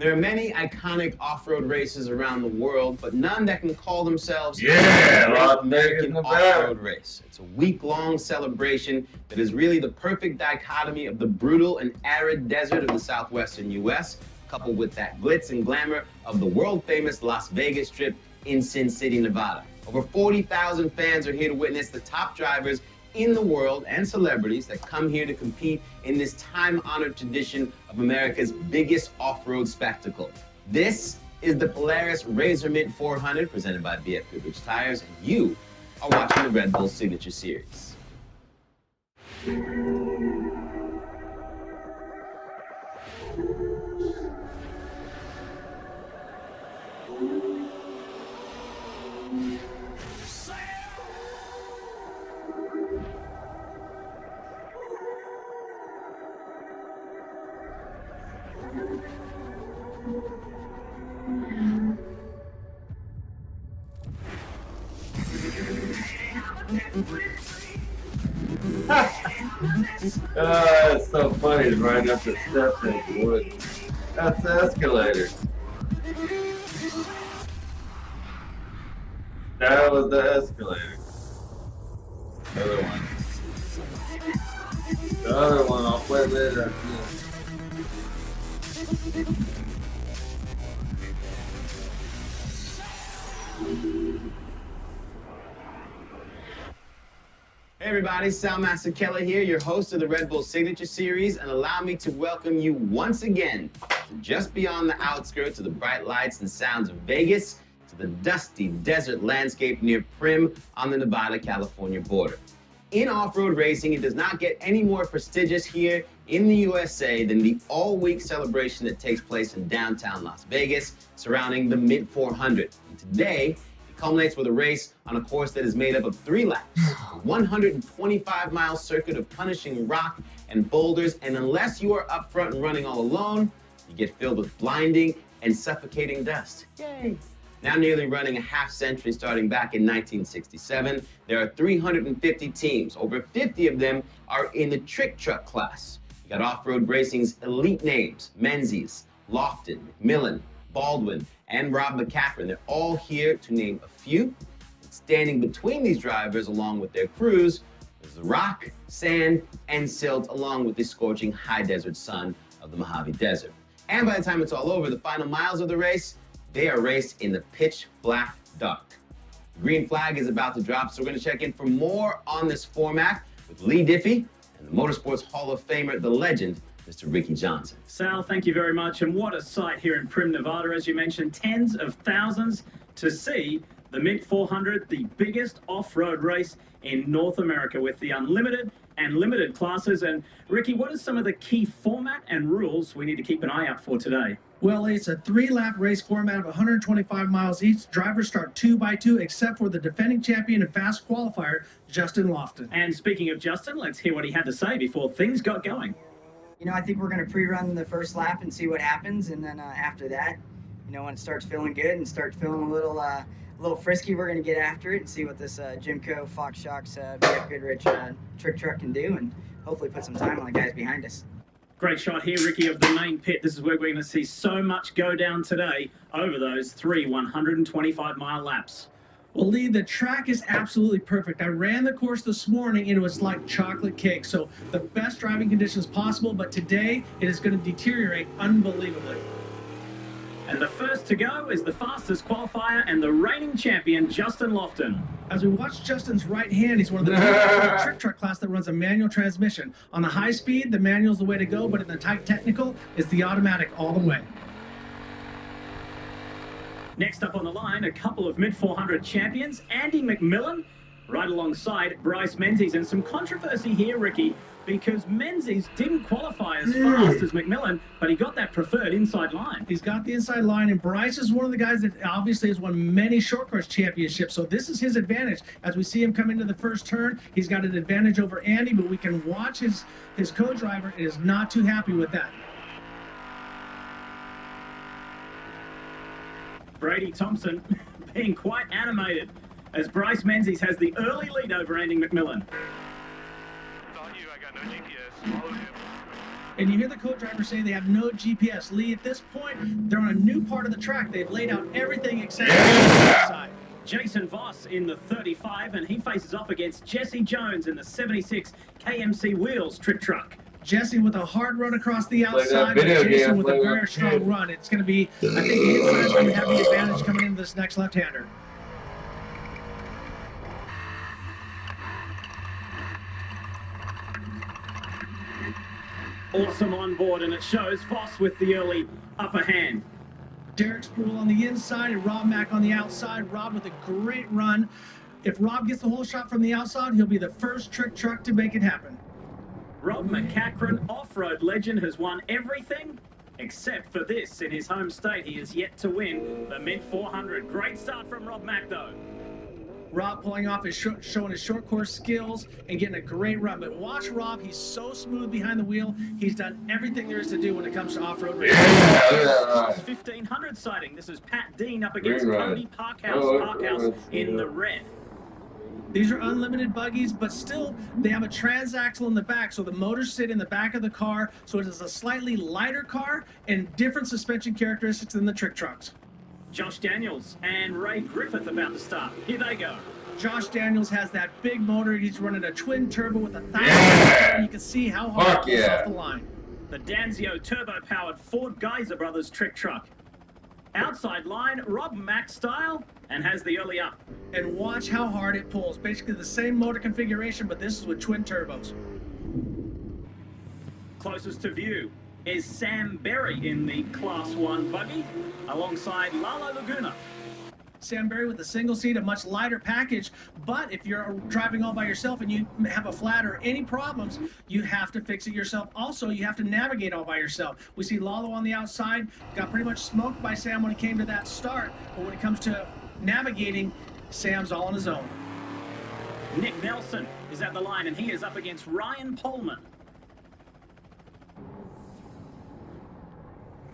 There are many iconic off-road races around the world, but none that can call themselves American off-road race. It's a week-long celebration that is really the perfect dichotomy of the brutal and arid desert of the southwestern U.S., coupled with that glitz and glamour of the world-famous Las Vegas Strip in Sin City, Nevada. Over 40,000 fans are here to witness the top drivers in the world and celebrities that come here to compete in this time-honored tradition of America's biggest off-road spectacle. This is the Polaris Razor Mint 400 presented by BF Goodrich Tires, and you are watching the Red Bull Signature Series. It's so funny to ride up the steps in the woods. That's the escalator. That was the escalator. The other one. The other one I'll play later. Hey everybody, Soundmaster Kelly here, your host of the Red Bull Signature Series, and allow me to welcome you once again to just beyond the outskirts of the bright lights and sounds of Vegas to the dusty desert landscape near Primm on the Nevada-California border. In off-road racing, it does not get any more prestigious here in the USA than the all-week celebration that takes place in downtown Las Vegas surrounding the Mint 400. And today, culminates with a race on a course that is made up of 3 laps, a 125-mile circuit of punishing rock and boulders, and unless you are up front and running all alone, you get filled with blinding and suffocating dust. Yay! Now nearly running a half-century starting back in 1967, there are 350 teams. Over 50 of them are in the trick truck class. You got off-road racing's elite names, Menzies, Lofton, McMillan, Baldwin, and Rob McCaffrey. They're all here to name a few. And standing between these drivers, along with their crews, is the rock, sand, and silt, along with the scorching high desert sun of the Mojave Desert. And by the time it's all over, the final miles of the race, they are raced in the pitch black dark. The green flag is about to drop, so we're going to check in for more on this format with Lee Diffie and the Motorsports Hall of Famer, the legend, Mr. Ricky Johnson. Sal, thank you very much. And what a sight here in Primm, Nevada. As you mentioned, tens of thousands to see the Mint 400, the biggest off-road race in North America with the unlimited and limited classes. And Ricky, what are some of the key format and rules we need to keep an eye out for today? Well, it's a 3-lap race format of 125 miles each. Drivers start 2 by 2, except for the defending champion and fast qualifier, Justin Lofton. And speaking of Justin, let's hear what he had to say before things got going. You know, I think we're going to pre-run the first lap and see what happens, and then after that, you know, when it starts feeling good and starts feeling a little frisky, we're going to get after it and see what this Jimco Fox Shocks BF Goodrich trick truck can do, and hopefully put some time on the guys behind us. Great shot here, Ricky, of the main pit. This is where we're going to see so much go down today over those 3 125-mile laps. Well, Lee, the track is absolutely perfect. I ran the course this morning, and it was like chocolate cake. So the best driving conditions possible, but today it is going to deteriorate unbelievably. And the first to go is the fastest qualifier and the reigning champion, Justin Lofton. As we watch Justin's right hand, he's one of the drivers in the trick truck class that runs a manual transmission. On the high speed, the manual's the way to go, but in the tight technical, it's the automatic all the way. Next up on the line, a couple of mid-400 champions, Andy McMillan, right alongside Bryce Menzies. And some controversy here, Ricky, because Menzies didn't qualify as fast as McMillan, but he got that preferred inside line. He's got the inside line, and Bryce is one of the guys that obviously has won many short course championships, so this is his advantage. As we see him come into the first turn, he's got an advantage over Andy, but we can watch his co-driver is not too happy with that. Brady Thompson being quite animated as Bryce Menzies has the early lead over Andy McMillan. It's on you, I got no GPS. Follow him. And you hear the co-driver say they have no GPS. Lee, at this point, they're on a new part of the track. They've laid out everything except the side. Jason Voss in the 35, and he faces off against Jesse Jones in the 76 KMC Wheels trick truck. Jesse with a hard run across the Play that outside, but video Jason game, with a play very that strong kid. run. It's going to be, I think the inside's going to have the advantage coming into this next left-hander. Awesome on board, and it shows Voss with the early upper hand. Derek Sproul on the inside and Rob Mack on the outside. Rob with a great run. If Rob gets the whole shot from the outside, he'll be the first trick truck to make it happen. Rob McCachran, off-road legend, has won everything except for this. In his home state, he is yet to win the Mint 400. Great start from Rob Mack, though. Rob pulling off his showing his short course skills and getting a great run. But watch Rob, he's so smooth behind the wheel. He's done everything there is to do when it comes to off-road racing. Yeah. 1500 sighting. This is Pat Dean up against Great run. Cody Parkhouse in the red. These are unlimited buggies, but still they have a transaxle in the back, so the motors sit in the back of the car, so it is a slightly lighter car and different suspension characteristics than the trick trucks. Josh Daniels and Ray Griffith about to start. Here they go. Josh Daniels has that big motor. He's running a twin turbo with 1,000 horsepower. You can see how hard Fuck it pulls yeah. off the line. The Danzio turbo-powered Ford Geyser Brothers trick truck. Outside line, Rob Mack style, and has the early up. And watch how hard it pulls. Basically the same motor configuration, but this is with twin turbos. Closest to view is Sam Berry in the Class 1 buggy, alongside Lalo Laguna. Sam Berry with a single seat, a much lighter package, but if you're driving all by yourself and you have a flat or any problems, you have to fix it yourself. Also, you have to navigate all by yourself. We see Lalo on the outside, got pretty much smoked by Sam when it came to that start, but when it comes to navigating, Sam's all on his own. Nick Nelson is at the line, and he is up against Ryan Pullman.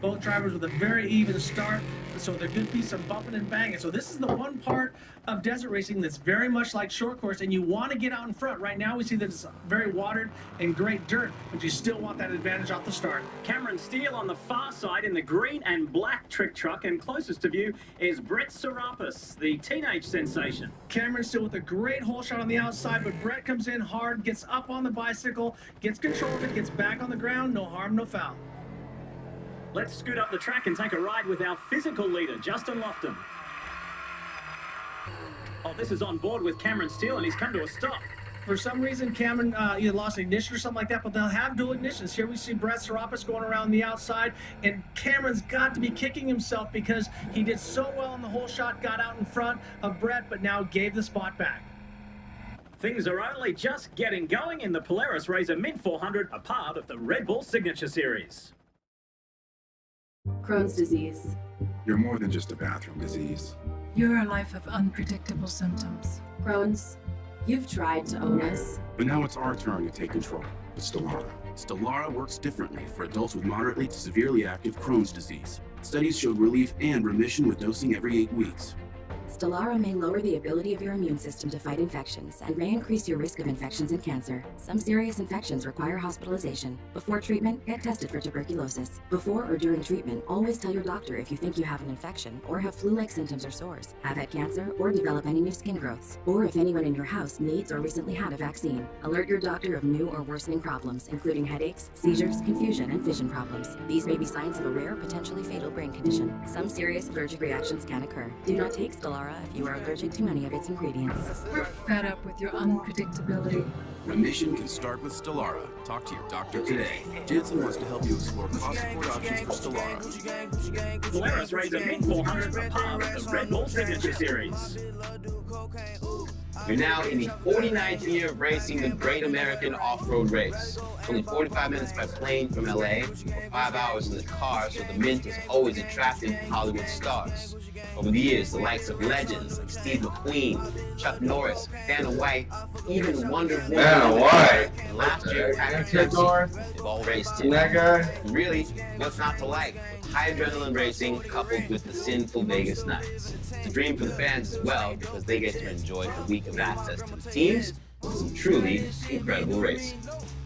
Both drivers with a very even start, so they're good piece of bumping and banging. So this is the one part of desert racing that's very much like short course, and you want to get out in front. Right now we see that it's very watered and great dirt, but you still want that advantage off the start. Cameron Steele on the far side in the green and black trick truck, and closest to view is Brett Serapis, the teenage sensation. Cameron still with a great hole shot on the outside, but Brett comes in hard, gets up on the bicycle, gets control of it, gets back on the ground, no harm, no foul. Let's scoot up the track and take a ride with our physical leader, Justin Lofton. Oh, this is on board with Cameron Steele, and he's come to a stop. For some reason, Cameron either lost ignition or something like that, but they'll have dual ignitions. Here we see Brett Serapis going around the outside, and Cameron's got to be kicking himself because he did so well in the whole shot, got out in front of Brett, but now gave the spot back. Things are only just getting going in the Polaris Razor Mint 400, a part of the Red Bull Signature Series. Crohn's disease. You're more than just a bathroom disease. You're a life of unpredictable symptoms. Crohn's, you've tried to own us. But now it's our turn to take control with Stelara. Stelara works differently for adults with moderately to severely active Crohn's disease. Studies showed relief and remission with dosing every 8 weeks. Stelara may lower the ability of your immune system to fight infections and may increase your risk of infections and cancer. Some serious infections require hospitalization. Before treatment, get tested for tuberculosis. Before or during treatment, always tell your doctor if you think you have an infection or have flu-like symptoms or sores, have had cancer, or develop any new skin growths, or if anyone in your house needs or recently had a vaccine. Alert your doctor of new or worsening problems, including headaches, seizures, confusion, and vision problems. These may be signs of a rare, potentially fatal brain condition. Some serious allergic reactions can occur. Do not take Stelara if you are allergic to any of its ingredients. We're fed up with your unpredictability. Remission can start with Stelara. Talk to your doctor today. Janssen wants to help you explore cost support options for Stelara. Polaris Razor Mint 400, a part of the Red Bull Signature Series. You're now in the 49th year of racing the Great American Off-Road Race. It's only 45 minutes by plane from LA, or 5 hours in the car, so the Mint has always attracted Hollywood stars. Over the years, the likes of legends like Steve McQueen, Chuck Norris, Vanna White, even Wonder Woman, Vanna White. and last year, Patrick Chuck Norris? they've all raced Seen it. that guy? And really, what's not to like? High adrenaline racing coupled with the sinful Vegas nights. It's a dream for the fans as well because they get to enjoy a week of access to the teams with some truly incredible racing.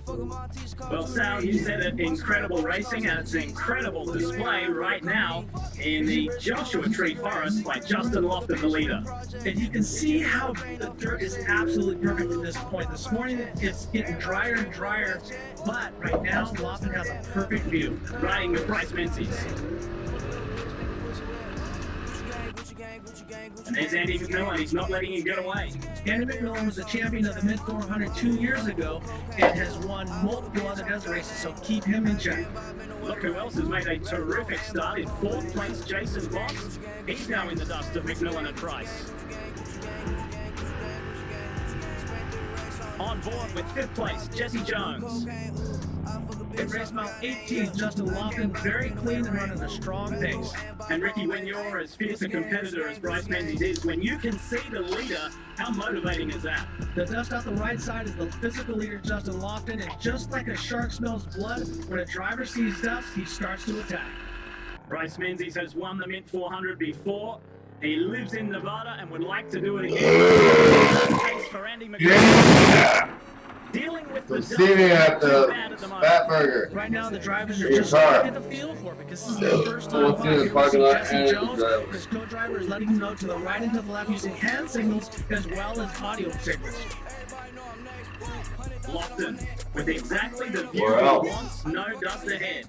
Well, Sal, you said it, incredible racing, and it's an incredible display right now in the Joshua Tree Forest by Justin Lofton, the leader. And you can see how the dirt is absolutely perfect at this point. This morning it's getting drier and drier, but right now Lofton has a perfect view. Riding with Bryce Menzies. And there's Andy McMillan, he's not letting him get away. Andy McMillan was the champion of the mid 400 2 years ago and has won multiple other desert races, so keep him in check. Look who else has made a terrific start in 4th place, Jason Voss. He's now in the dust of McMillan and Price. On board with 5th place, Jesse Jones. In race mile 18, Justin Lofton very clean and running a strong pace. And Ricky, when you're as fierce a competitor as Bryce Menzies is, when you can see the leader, how motivating is that? The dust out the right side is the physical leader, Justin Lofton, and just like a shark smells blood, when a driver sees dust, he starts to attack. Bryce Menzies has won the Mint 400 before. He lives in Nevada and would like to do it again. Case for Andy McMillan. Dealing with the See me at the Fat Burger. Right now, the drivers are Your just car. trying to get the feel for it because this is the first time We'll see the parking lot Jesse and the Jones, driver. his co-driver, is letting him know to the right and to the left using hand signals as well as audio signals. Lofton with exactly the view Where he else? wants, no dust ahead.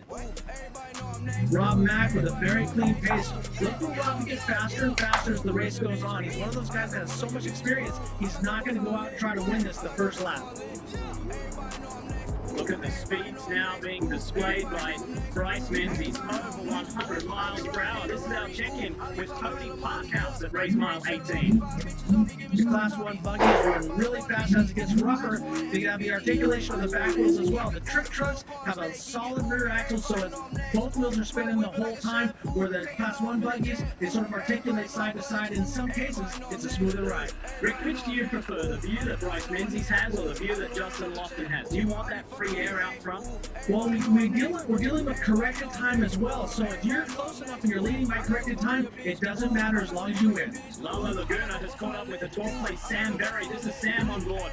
Rob Mack with a very clean pace. Look for Rob to get faster and faster as the race goes on. He's one of those guys that has so much experience, he's not going to go out and try to win this the first lap. Look at the speeds now being displayed by Bryce Menzies, over 100 miles per hour. This is our check-in with Cody Parkhouse at race mile 18. The Class 1 buggies run really fast as it gets rougher. They have the articulation of the back wheels as well. The trick trucks have a solid rear axle, so it's, both wheels are spinning the whole time, where the Class 1 buggies, they sort of articulate side to side. In some cases, it's a smoother ride. Rick, which do you prefer, the view that Bryce Menzies has or the view that Justin Lofton has? Do you want that free air out front? Well, we're dealing with corrected time as well, so if you're close enough and you're leading by corrected time, it doesn't matter as long as you win. Lalo Laguna has caught up with the 12th place Sam Berry. This is Sam on board.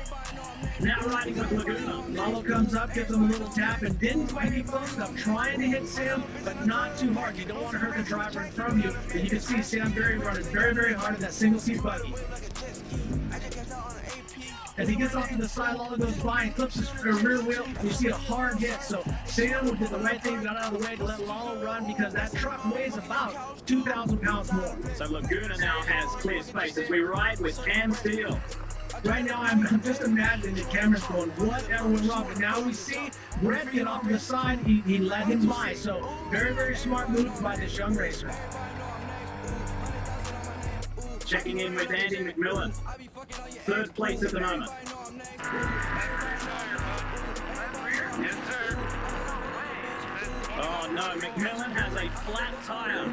Now riding with Laguna. Lalo comes up, gives him a little tap, and didn't quite get close enough, trying to hit Sam, but not too hard. You don't want to hurt the driver in front of you, and you can see Sam Berry running very, very hard in that single-seat buggy. As he gets off to the side, Lalo goes by and clips his rear wheel, and you see a hard hit. So Sam did the right thing, got out of the way to let Lalo run because that truck weighs about 2,000 pounds more. So Laguna now has clear space as we ride with Cam Steele. Right now, I'm just imagining the camera's going, whatever went wrong. But now we see Brett get off to the side. He let him by. So very, very smart move by this young racer. Checking in with Andy McMillan. 3rd place at the moment. Oh no, McMillan has a flat tire.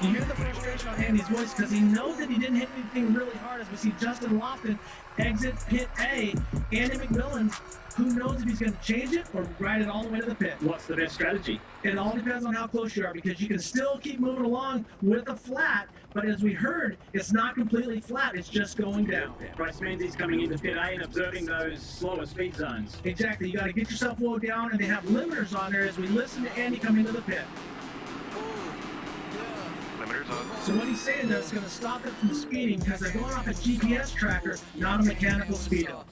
You hear the frustration on Andy's voice because he knows that he didn't hit anything really hard as we see Justin Lofton exit pit A. Andy McMillan, who knows if he's going to change it or ride it all the way to the pit. What's the best strategy? It all depends on how close you are because you can still keep moving along with a flat, but as we heard, it's not completely flat, it's just going down. Bryce Menzies coming into pit A and observing those slower speed zones. Exactly, you got to get yourself low down, and they have limiters on there as we listen to Andy come into the pit. So what he's saying is going to stop it from speeding because they're going off a GPS tracker, not a mechanical speedo.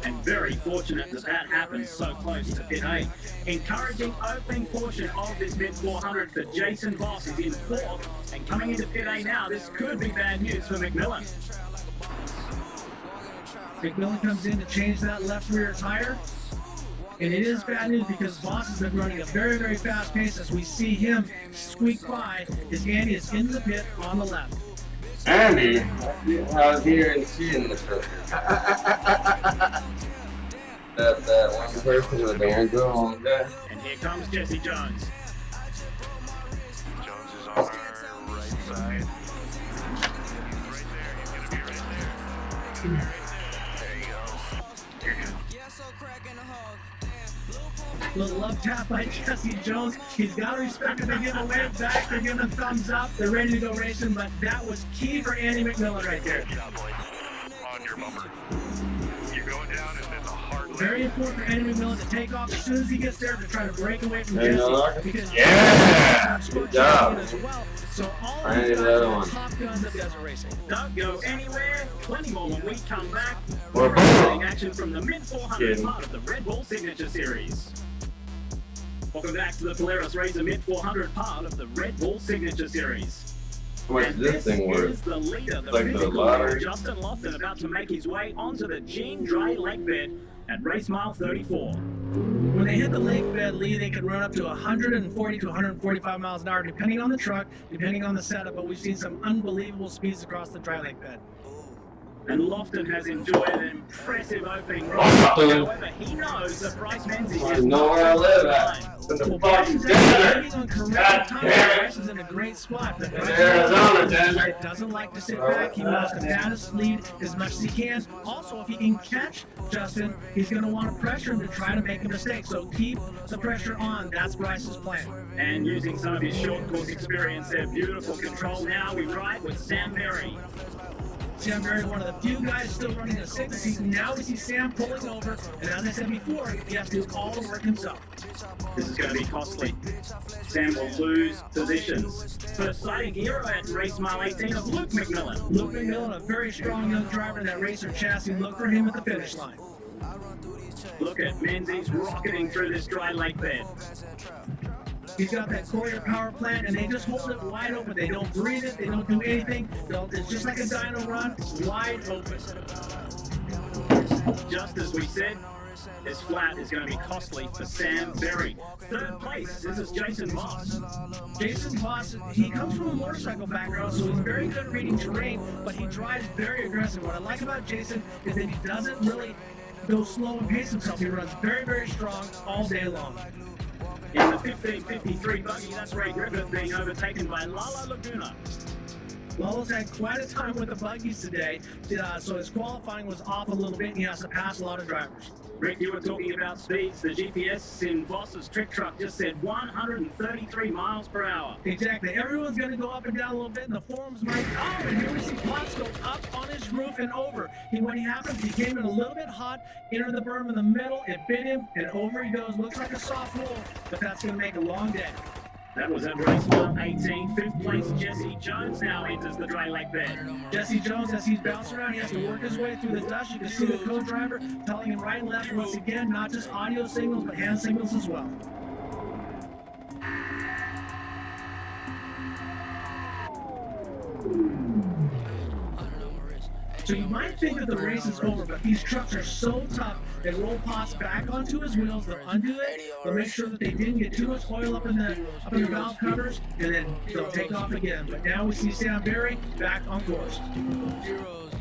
And very fortunate that that happened so close to pit A. Encouraging opening portion of this mid 400 for Jason Voss is in 4th. And coming into pit A now, this could be bad news for McMillan. McMillan comes in to change that left rear tire. And it is bad news because Voss has been running a very, very fast pace as we see him squeak by as Andy is in the pit on the left. Andy, how's here and seeing the truck? that one person with the hair go on there. And here comes Jesse Jones. Jones is on our right side. Right there, he's gonna be right there. Right there you go. You're good. Little love tap by Jesse Jones. He's got to respect it. They give a wave back. They're giving a thumbs up. They're ready to go racing, but that was key for Andy McMillan right there. Good job, boys. On your bumper. You're going down and it's a hard lift. Very important for Andy McMillan to take off as soon as he gets there to try to break away from Hey, Jesse. Miller. Because Yeah! Good job. as well. So all I of need these guys another are one. top guns of desert racing. Don't go anywhere. Plenty more when we come back. We're More back. exciting action from the mid 400 Kidding. part of the Red Bull Signature Series. Welcome back to the Polaris Razor mid 400 part of the Red Bull Signature Series. How much And is this thing worth? is the leader, the Like the physical lottery? Justin Lofton, about to make his way onto the Gene Dry Lake bed at race mile 34. When they hit the lake bed, Lee, they can run up to 140 to 145 miles an hour, depending on the truck, depending on the setup, but we've seen some unbelievable speeds across the dry lake bed. And Lofton has enjoyed an impressive opening run. Lofton. However, he knows that Bryce Menzies I is know not where I on live the at. line. In the Well, fucking Bryce is actually desert. waiting on God correct time. damn it. Bryce is in a great spot, but Bryce Arizona desert. it doesn't like to sit back. He wants to manage the lead as much as he can. Also, if he can catch Justin, he's going to want to pressure him to try to make a mistake. So keep the pressure on. That's Bryce's plan. And using some of his short course experience there, beautiful control. Now we ride with Sam Berry. Sam Berry, one of the few guys still running a single season. Now we see Sam pulling over, and as I said before, he has to do all the work himself. This is going to be costly. Sam will lose positions. First sighting hero at race mile 18 of Luke McMillan. Luke McMillan, a very strong young driver in that racer chassis. Look for him at the finish line. Look at Menzies rocketing through this dry lake bed. He's got that Courier power plant, and they just hold it wide open. They don't breathe it. They don't do anything. It's just like a dyno run, wide open. Just as we said, this flat is going to be costly for Sam Berry. Third place, this is Jason Voss. Jason Voss, he comes from a motorcycle background, so he's very good reading terrain, but he drives very aggressive. What I like about Jason is that he doesn't really go slow and pace himself. He runs very, very strong all day long. In the 1553 buggy, that's Ray Griffith being overtaken by Lala Laguna. Lalo's had quite a time with the buggies today, so his qualifying was off a little bit, and he has to pass a lot of drivers. Rick, you were talking about speeds. The GPS in Voss's trick truck just said 133 miles per hour. Exactly. Everyone's going to go up and down a little bit, and the forums might. Oh, and here we see Potts go up on his roof and over. When he happens, he came in a little bit hot, entered the berm in the middle, it bit him, and over he goes. Looks like a soft roll, but that's going to make a long day. That was at race mile 18. Fifth place, Jesse Jones now enters the dry lake bed. Jesse Jones, as he's bouncing around, he has to work his way through the dust. You can see the co-driver telling him right and left. Once again, not just audio signals, but hand signals as well. So you might think that the race is over, but these trucks are so tough. They roll Potts back onto his wheels, they'll undo it, they'll make sure that they didn't get too much oil up in the valve covers, and then they'll take off again. But now we see Sam Berry back on course.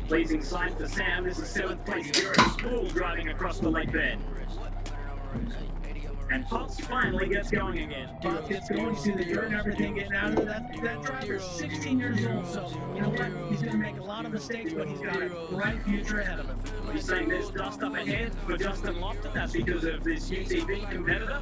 Pleasing sight for Sam. This is 7th place Garrett Spool driving across the lake bed. And Potts finally gets going again. Potts gets going, you see the dirt and everything getting out of it. That driver's 16 years old, so you know what? He's going to make a lot of mistakes, but he's got a bright future ahead of him. He's saying there's dust up ahead for Justin Lofton. That's because of this UTV competitor.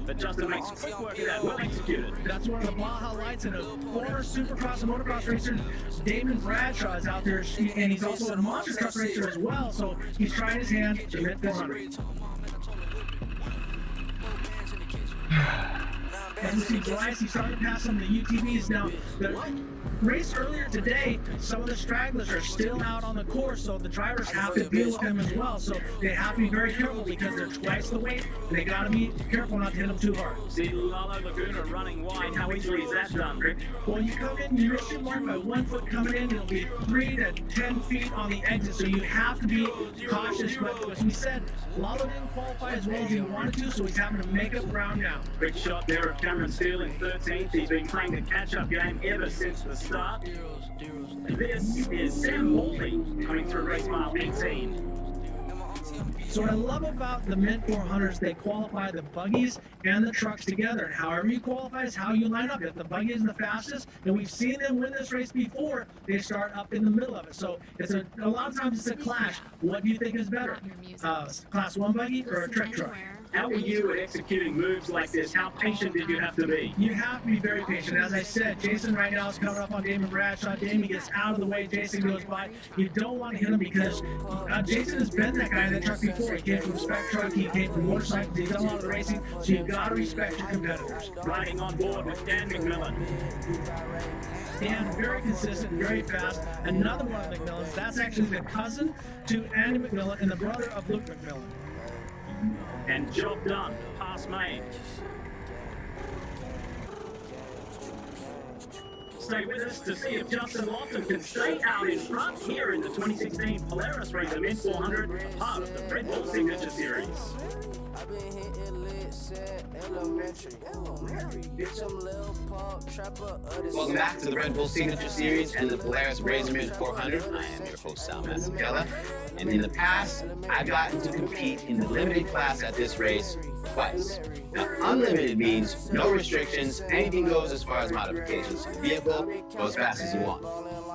But Justin makes quick work of that, well executed. That's one of the Baja Lights, and a former Supercross and motocross racer, Damon Bradshaw, is out there, and he's also a monster truck racer as well, so he's trying his hand to hit 400. As we see Bryce, he's starting to pass some of the UTVs. Now, the race earlier today, some of the stragglers are still out on the course, so the drivers have to deal with them as well. So they have to be very careful because they're twice the weight, and they got to be careful not to hit them too hard. See Lala Laguna running wide. How easily is that done, Rick? Well, you come in, you miss your mark by 1 foot coming in, it'll be 3 to 10 feet on the exit, so you have to be cautious. But as we said, Lalo didn't qualify as well as he wanted to, so he's having to make up ground now. Quick shot there of Cameron Steele in 13th. He's been playing the catch-up game ever since the start. This is Sam Morley coming through race mile 18. So what I love about the Mint 400s, they qualify the buggies and the trucks together. And however you qualify is how you line up. If the buggy is the fastest, and we've seen them win this race before, they start up in the middle of it. So it's a lot of times it's a clash. What do you think is better? Class 1 buggy or a trick truck? How were you at executing moves like this? How patient did you have to be? You have to be very patient. As I said, Jason right now is coming up on Damon Bradshaw. Damon gets out of the way. Jason goes by. You don't want to hit him because Jason has been that guy in that truck before. He came from spec truck. He came from motorcycles. He's done a lot of racing. So you've got to respect your competitors. Riding on board with Dan McMillan. Dan, very consistent, very fast. Another one of McMillan's. That's actually the cousin to Andy McMillan and the brother of Luke McMillan. And job done. Pass made. Stay with us to see if Justin Lofton can stay out in front here in the 2016 Polaris Race, the Mint 400, part of the Red Bull Signature Series. Welcome back to the Red Bull Signature Series and the Polaris Razorman 400. I am your host, Sal Mazzarella. And in the past, I've gotten to compete in the limited class at this race twice. Now, unlimited means no restrictions, anything goes as far as modifications to the vehicle, go as fast as you want.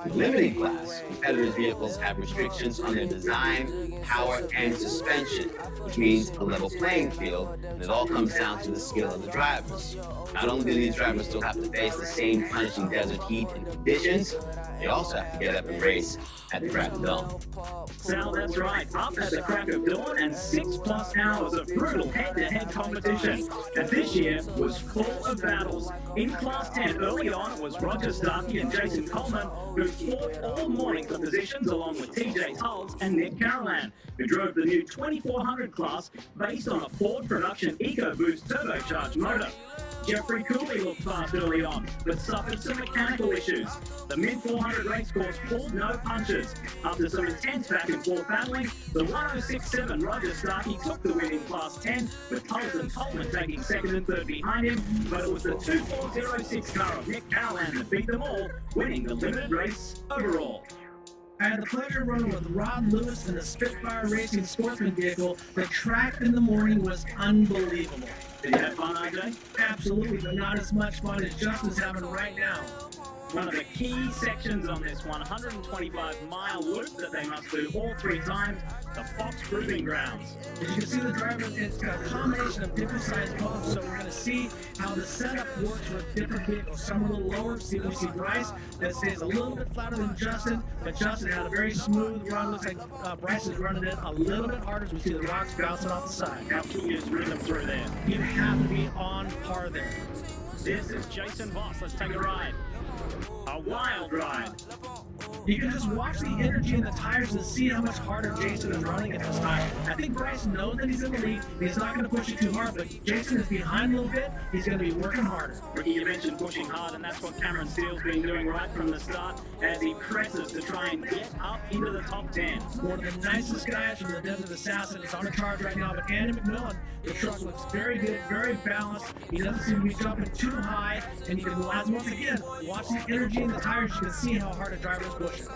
In limited class, competitors' vehicles have restrictions on their design, power, and suspension, which means a level playing field, and it all comes down to the skill of the drivers. Not only do these drivers still have to face the same punishing desert heat and conditions, they also have to get up and race at the crack of dawn. Sal, that's right. Up at the crack of dawn and 6+ hours of brutal head-to-head competition. And this year was full of battles. In Class 10, early on, it was Roger Starkey and Jason Coleman who fought all morning for positions along with TJ Hulse and Nick Carolan, who drove the new 2400 class based on a Ford production EcoBoost turbocharged motor. Jeffrey Cooley looked fast early on, but suffered some mechanical issues. The mid-400 race course pulled no punches. After some intense back-and-forth battling, the 1067 Roger Starkey took the win in Class 10, with Hulse and Coleman taking second and third behind him, but it was the 2406 car of Nick Carolan that beat them all, winning the limited race overall. I had the pleasure of running with Rod Lewis in the Spitfire Racing Sportsman vehicle. The track in the morning was unbelievable. Did you have fun, AJ? Absolutely, but not as much fun as Justin's having right now. One of the key sections on this 125-mile loop that they must do all 3 times, the Fox Proving Grounds. As you can see, the driver, it's got a combination of different sized bumps, so we're going to see how the setup works with different vehicles. Some are a little lower. We see Bryce that stays a little bit flatter than Justin, but Justin had a very smooth run. Looks like Bryce is running it a little bit harder as we see the rocks bouncing off the side. How key is rhythm through there? You have to be on par there. This is Jason Voss. Let's take a ride. A wild ride. You can just watch the energy in the tires and see how much harder Jason is running at this time. I think Bryce knows that he's in the lead. He's not going to push it too hard, but Jason is behind a little bit. He's going to be working harder. Ricky, you mentioned pushing hard, and that's what Cameron Steele's been doing right from the start as he presses to try and get up into the top 10. One of the nicest guys from the Desert Assassin is on a charge right now, but Andy McMillan, the truck looks very good, very balanced. He doesn't seem to be jumping too high, and you can, once again, watch the energy in the tires. You can see how hard a driver is pushing.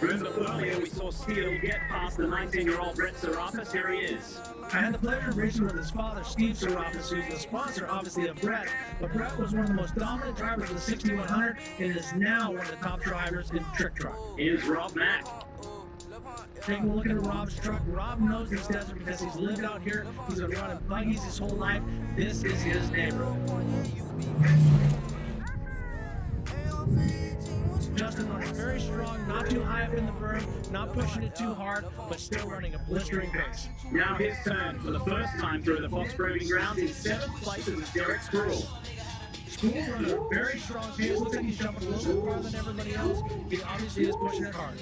Remember earlier we saw Steele get past the 19-year-old Brett Serapis. Here he is. I had the pleasure of racing with his father, Steve Serapis, who's the sponsor, obviously, of Brett. But Brett was one of the most dominant drivers of the 6100 and is now one of the top drivers in trick truck. Here's Rob Mack. Taking a look at Rob's truck. Rob knows this desert because he's lived out here. He's been running buggies his whole life. This is his neighborhood. Justin running very strong, not too high up in the berm, not pushing it too hard, but still running a blistering pace. Now his turn for the first time through the Fox Proving Grounds. In 7th place is Derek Spruill. Spruill's running a very strong pace. Looks like he's jumping a little bit farther than everybody else. He obviously is pushing it hard.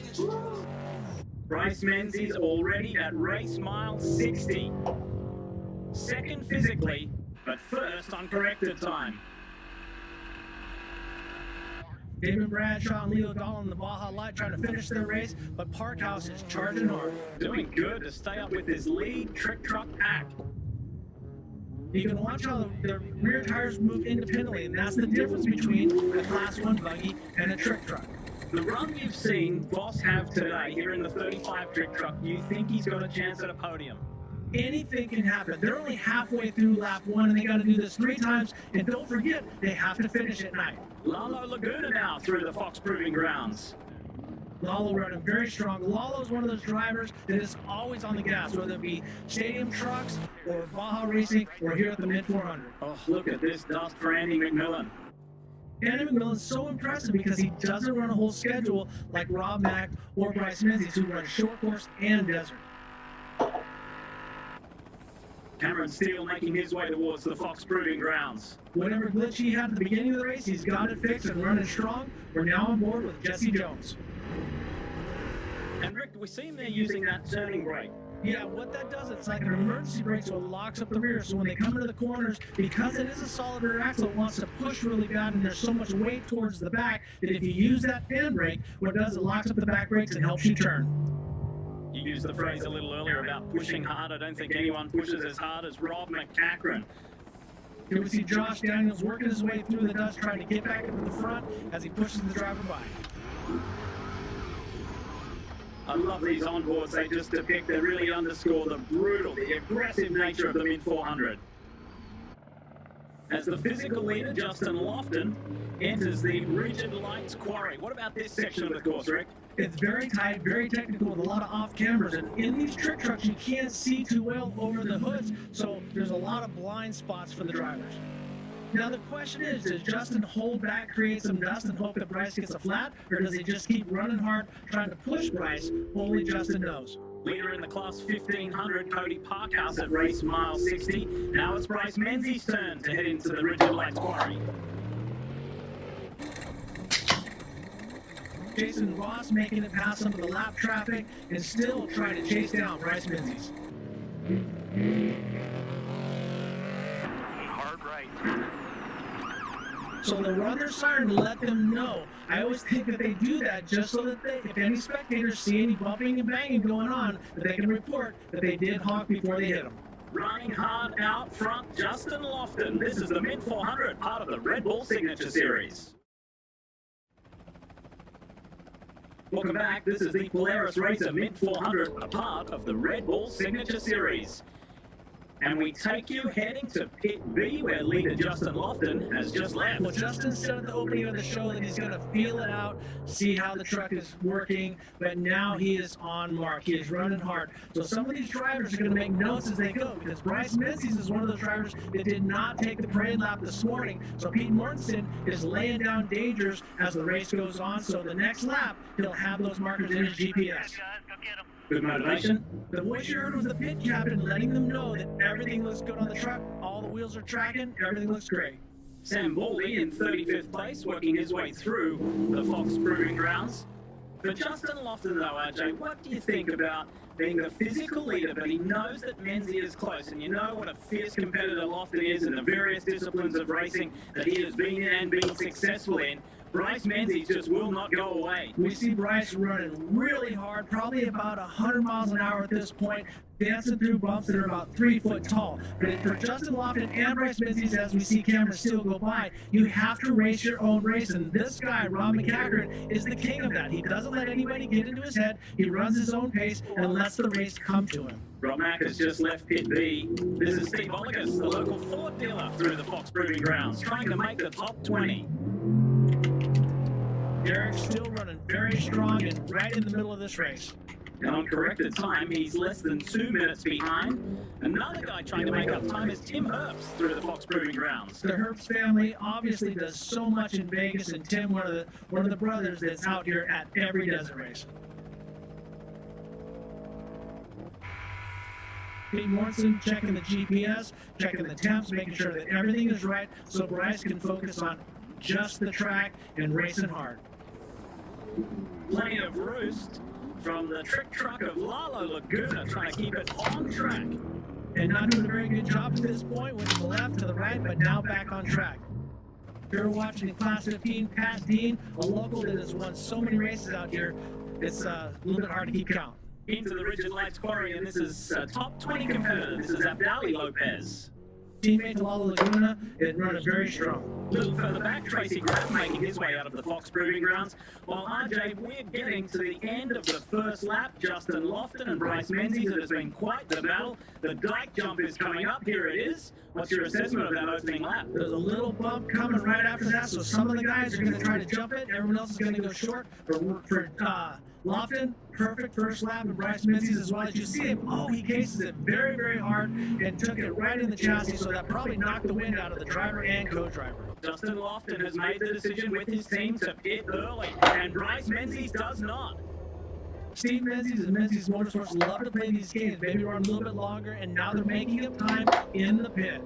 Bryce Menzies already at race mile 60. Second physically, but first on corrected time. David Bradshaw and Leo Dahl in the Baja Light trying to finish their race, but Parkhouse is charging hard. Doing good to stay up with his lead trick truck pack. You can watch how the rear tires move independently, and that's the difference between a Class 1 buggy and a trick truck. The run you've seen Voss have today here in the 35 trick truck, you think he's got a chance at a podium? Anything can happen. They're only halfway through lap 1, and they got to do this 3 times. And don't forget, they have to finish at night. Lalo Laguna now through the Fox Proving Grounds. Lalo running very strong. Lalo's one of those drivers that is always on the gas, whether it be stadium trucks or Baja Racing or here at the Mid 400. Oh, look at this dust for Andy McMillan. Andy McMillan is so impressive because he doesn't run a whole schedule like Rob Mack or Bryce Menzies, who run short course and desert. Cameron Steele making his way towards the Fox Proving Grounds. Whatever glitch he had at the beginning of the race, he's got it fixed and running strong. We're now on board with Jesse Jones. And Rick, we see him there using that turning brake. Yeah, what that does, it's like an emergency brake, so it locks up the rear. So when they come into the corners, because it is a solid rear axle, it wants to push really bad, and there's so much weight towards the back that if you use that fan brake, what it does, it locks up the back brakes and helps you turn. You used the phrase a little earlier about pushing hard. I don't think anyone pushes as hard as Rob McCachran. Here we see Josh Daniels working his way through the dust, trying to get back up to the front as he pushes the driver by. I love these onboards. They just depict, they really underscore the brutal, the aggressive nature of the Mid 400. As the physical leader, Justin Lofton, enters the Rigid Lights Quarry. What about this section of the course, Rick? It's very tight, very technical, with a lot of off cameras. And in these trick trucks, you can't see too well over the hoods, so there's a lot of blind spots for the drivers. Now the question is, does Justin hold back, create some dust, and hope that Bryce gets a flat, or does he just keep running hard, trying to push Bryce? Only Justin knows. Leader in the class 1500, Cody Parkhouse at race mile 60. Now it's Bryce Menzies' turn to head into the Rigid Lights Quarry. Jason Ross making it past some of the lap traffic and still trying to chase down Bryce Menzies. Hard right. So they'll run their siren to let them know. I always think that they do that just so that if any spectators see any bumping and banging going on, that they can report that they did honk before they hit them. Running hard out front, Justin Lofton. This is the Mid 400, part of the Red Bull Signature Series. Welcome back. This is the Polaris Racer Mid 400, a part of the Red Bull Signature Series. And we take you heading to Pit B, where leader Justin Lofton has just left. Well, Justin said at the opening of the show that he's going to feel it out, see how the truck is working, but now he is on mark. He is running hard. So some of these drivers are going to make notes as they go, because Bryce Menzies is one of those drivers that did not take the parade lap this morning. So Pete Mortensen is laying down dangers as the race goes on. So the next lap, he'll have those markers in his GPS. Guys, go get him. Good motivation. The voice you heard was the pit captain letting them know that everything looks good on the truck, all the wheels are tracking, everything looks great. Sam Bawley in 35th place, working his way through the Fox Proving Grounds. For Justin Lofton, though, RJ, what do you think about being the physical leader, but he knows that Menzies is close, and you know what a fierce competitor Lofton is in the various disciplines of racing that he has been in and been successful in. Bryce Menzies just will not go away. We see Bryce running really hard, probably about 100 miles an hour at this point, dancing through bumps that are about 3 foot tall. But for Justin Lofton and Bryce Menzies, as we see Cameron Steele go by, you have to race your own race. And this guy, Rob McCachran, is the king of that. He doesn't let anybody get into his head. He runs his own pace and lets the race come to him. Rob Mack has just left Pit B. This is Steve Oligas, the local Ford dealer through the Fox Proving Grounds, trying to make the top 20. Derek's still running very strong and right in the middle of this race. And on corrected time, he's less than 2 minutes behind. Another guy trying to make up time is Tim Herbst through the Fox Proving Grounds. The Herbst family obviously does so much in Vegas, and Tim, one of the brothers that's out here at every desert race. Pete Mortensen checking the GPS, checking the temps, making sure that everything is right so Bryce can focus on just the track and racing hard. Plenty of roost from the trick truck of Lalo Laguna, trying to keep it on track. And not doing a very good job at this point, went to the left, to the right, but now back on track. You're watching in Class 15, Pat Dean, a local that has won so many races out here, it's a little bit hard to keep count. Into the Rigid Lights Quarry, and this is a top 20 competitor. This is Abdali Lopez. Teammate to Lalo Laguna, it running very strong. A little further back, Tracy Graff making his way out of the Fox Proving Grounds. While RJ, we're getting to the end of the first lap. Justin Lofton and Bryce Menzies, it has been quite the battle. The dike jump is coming up. Here it is. What's your assessment of that opening lap? There's a little bump coming right after that, so some of the guys are going to try to jump it. Everyone else is going to go short. For Lofton, perfect first lap, and Bryce Menzies as well. As you see him, he cases it very, very hard and took it right in the chassis, so that probably knocked the wind out of the driver and co-driver. Justin Lofton has made the decision with his team to pit early, and Bryce Menzies does not. Steve Menzies and Menzies Motorsports love to play these games, maybe run a little bit longer, and now they're making up time in the pit.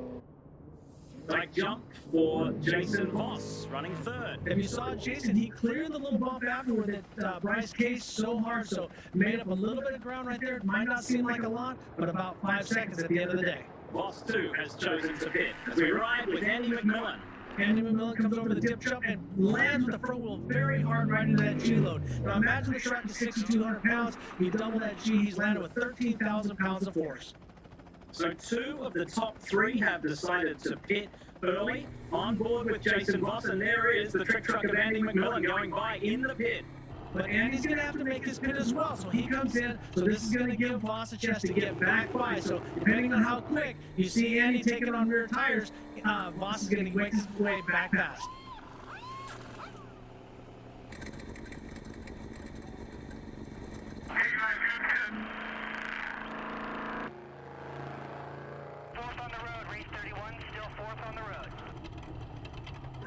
Like jump for Jason Voss, running third. If you saw Jason, he cleared the little bump afterward that Bryce cased so hard, so made up a little bit of ground right there. It might not seem like a lot, but about 5 seconds at the end of the day. Voss, too, has chosen to pit as we ride with Andy McMillan. Andy McMillan comes over the dip jump and lands with the front wheel very hard right into that G-load. Now imagine the truck is 6,200 pounds. You double that G, he's landed with 13,000 pounds of force. So 2 of the top 3 have decided to pit early, on board with Jason Voss, and there is the trick truck of Andy McMillan going by in the pit. But Andy's going to have to make his pit as well, so he comes in, so this is going to give Voss a chance to get back by. So depending on how quick you see Andy taking on rear tires, Voss is going to make his way back past.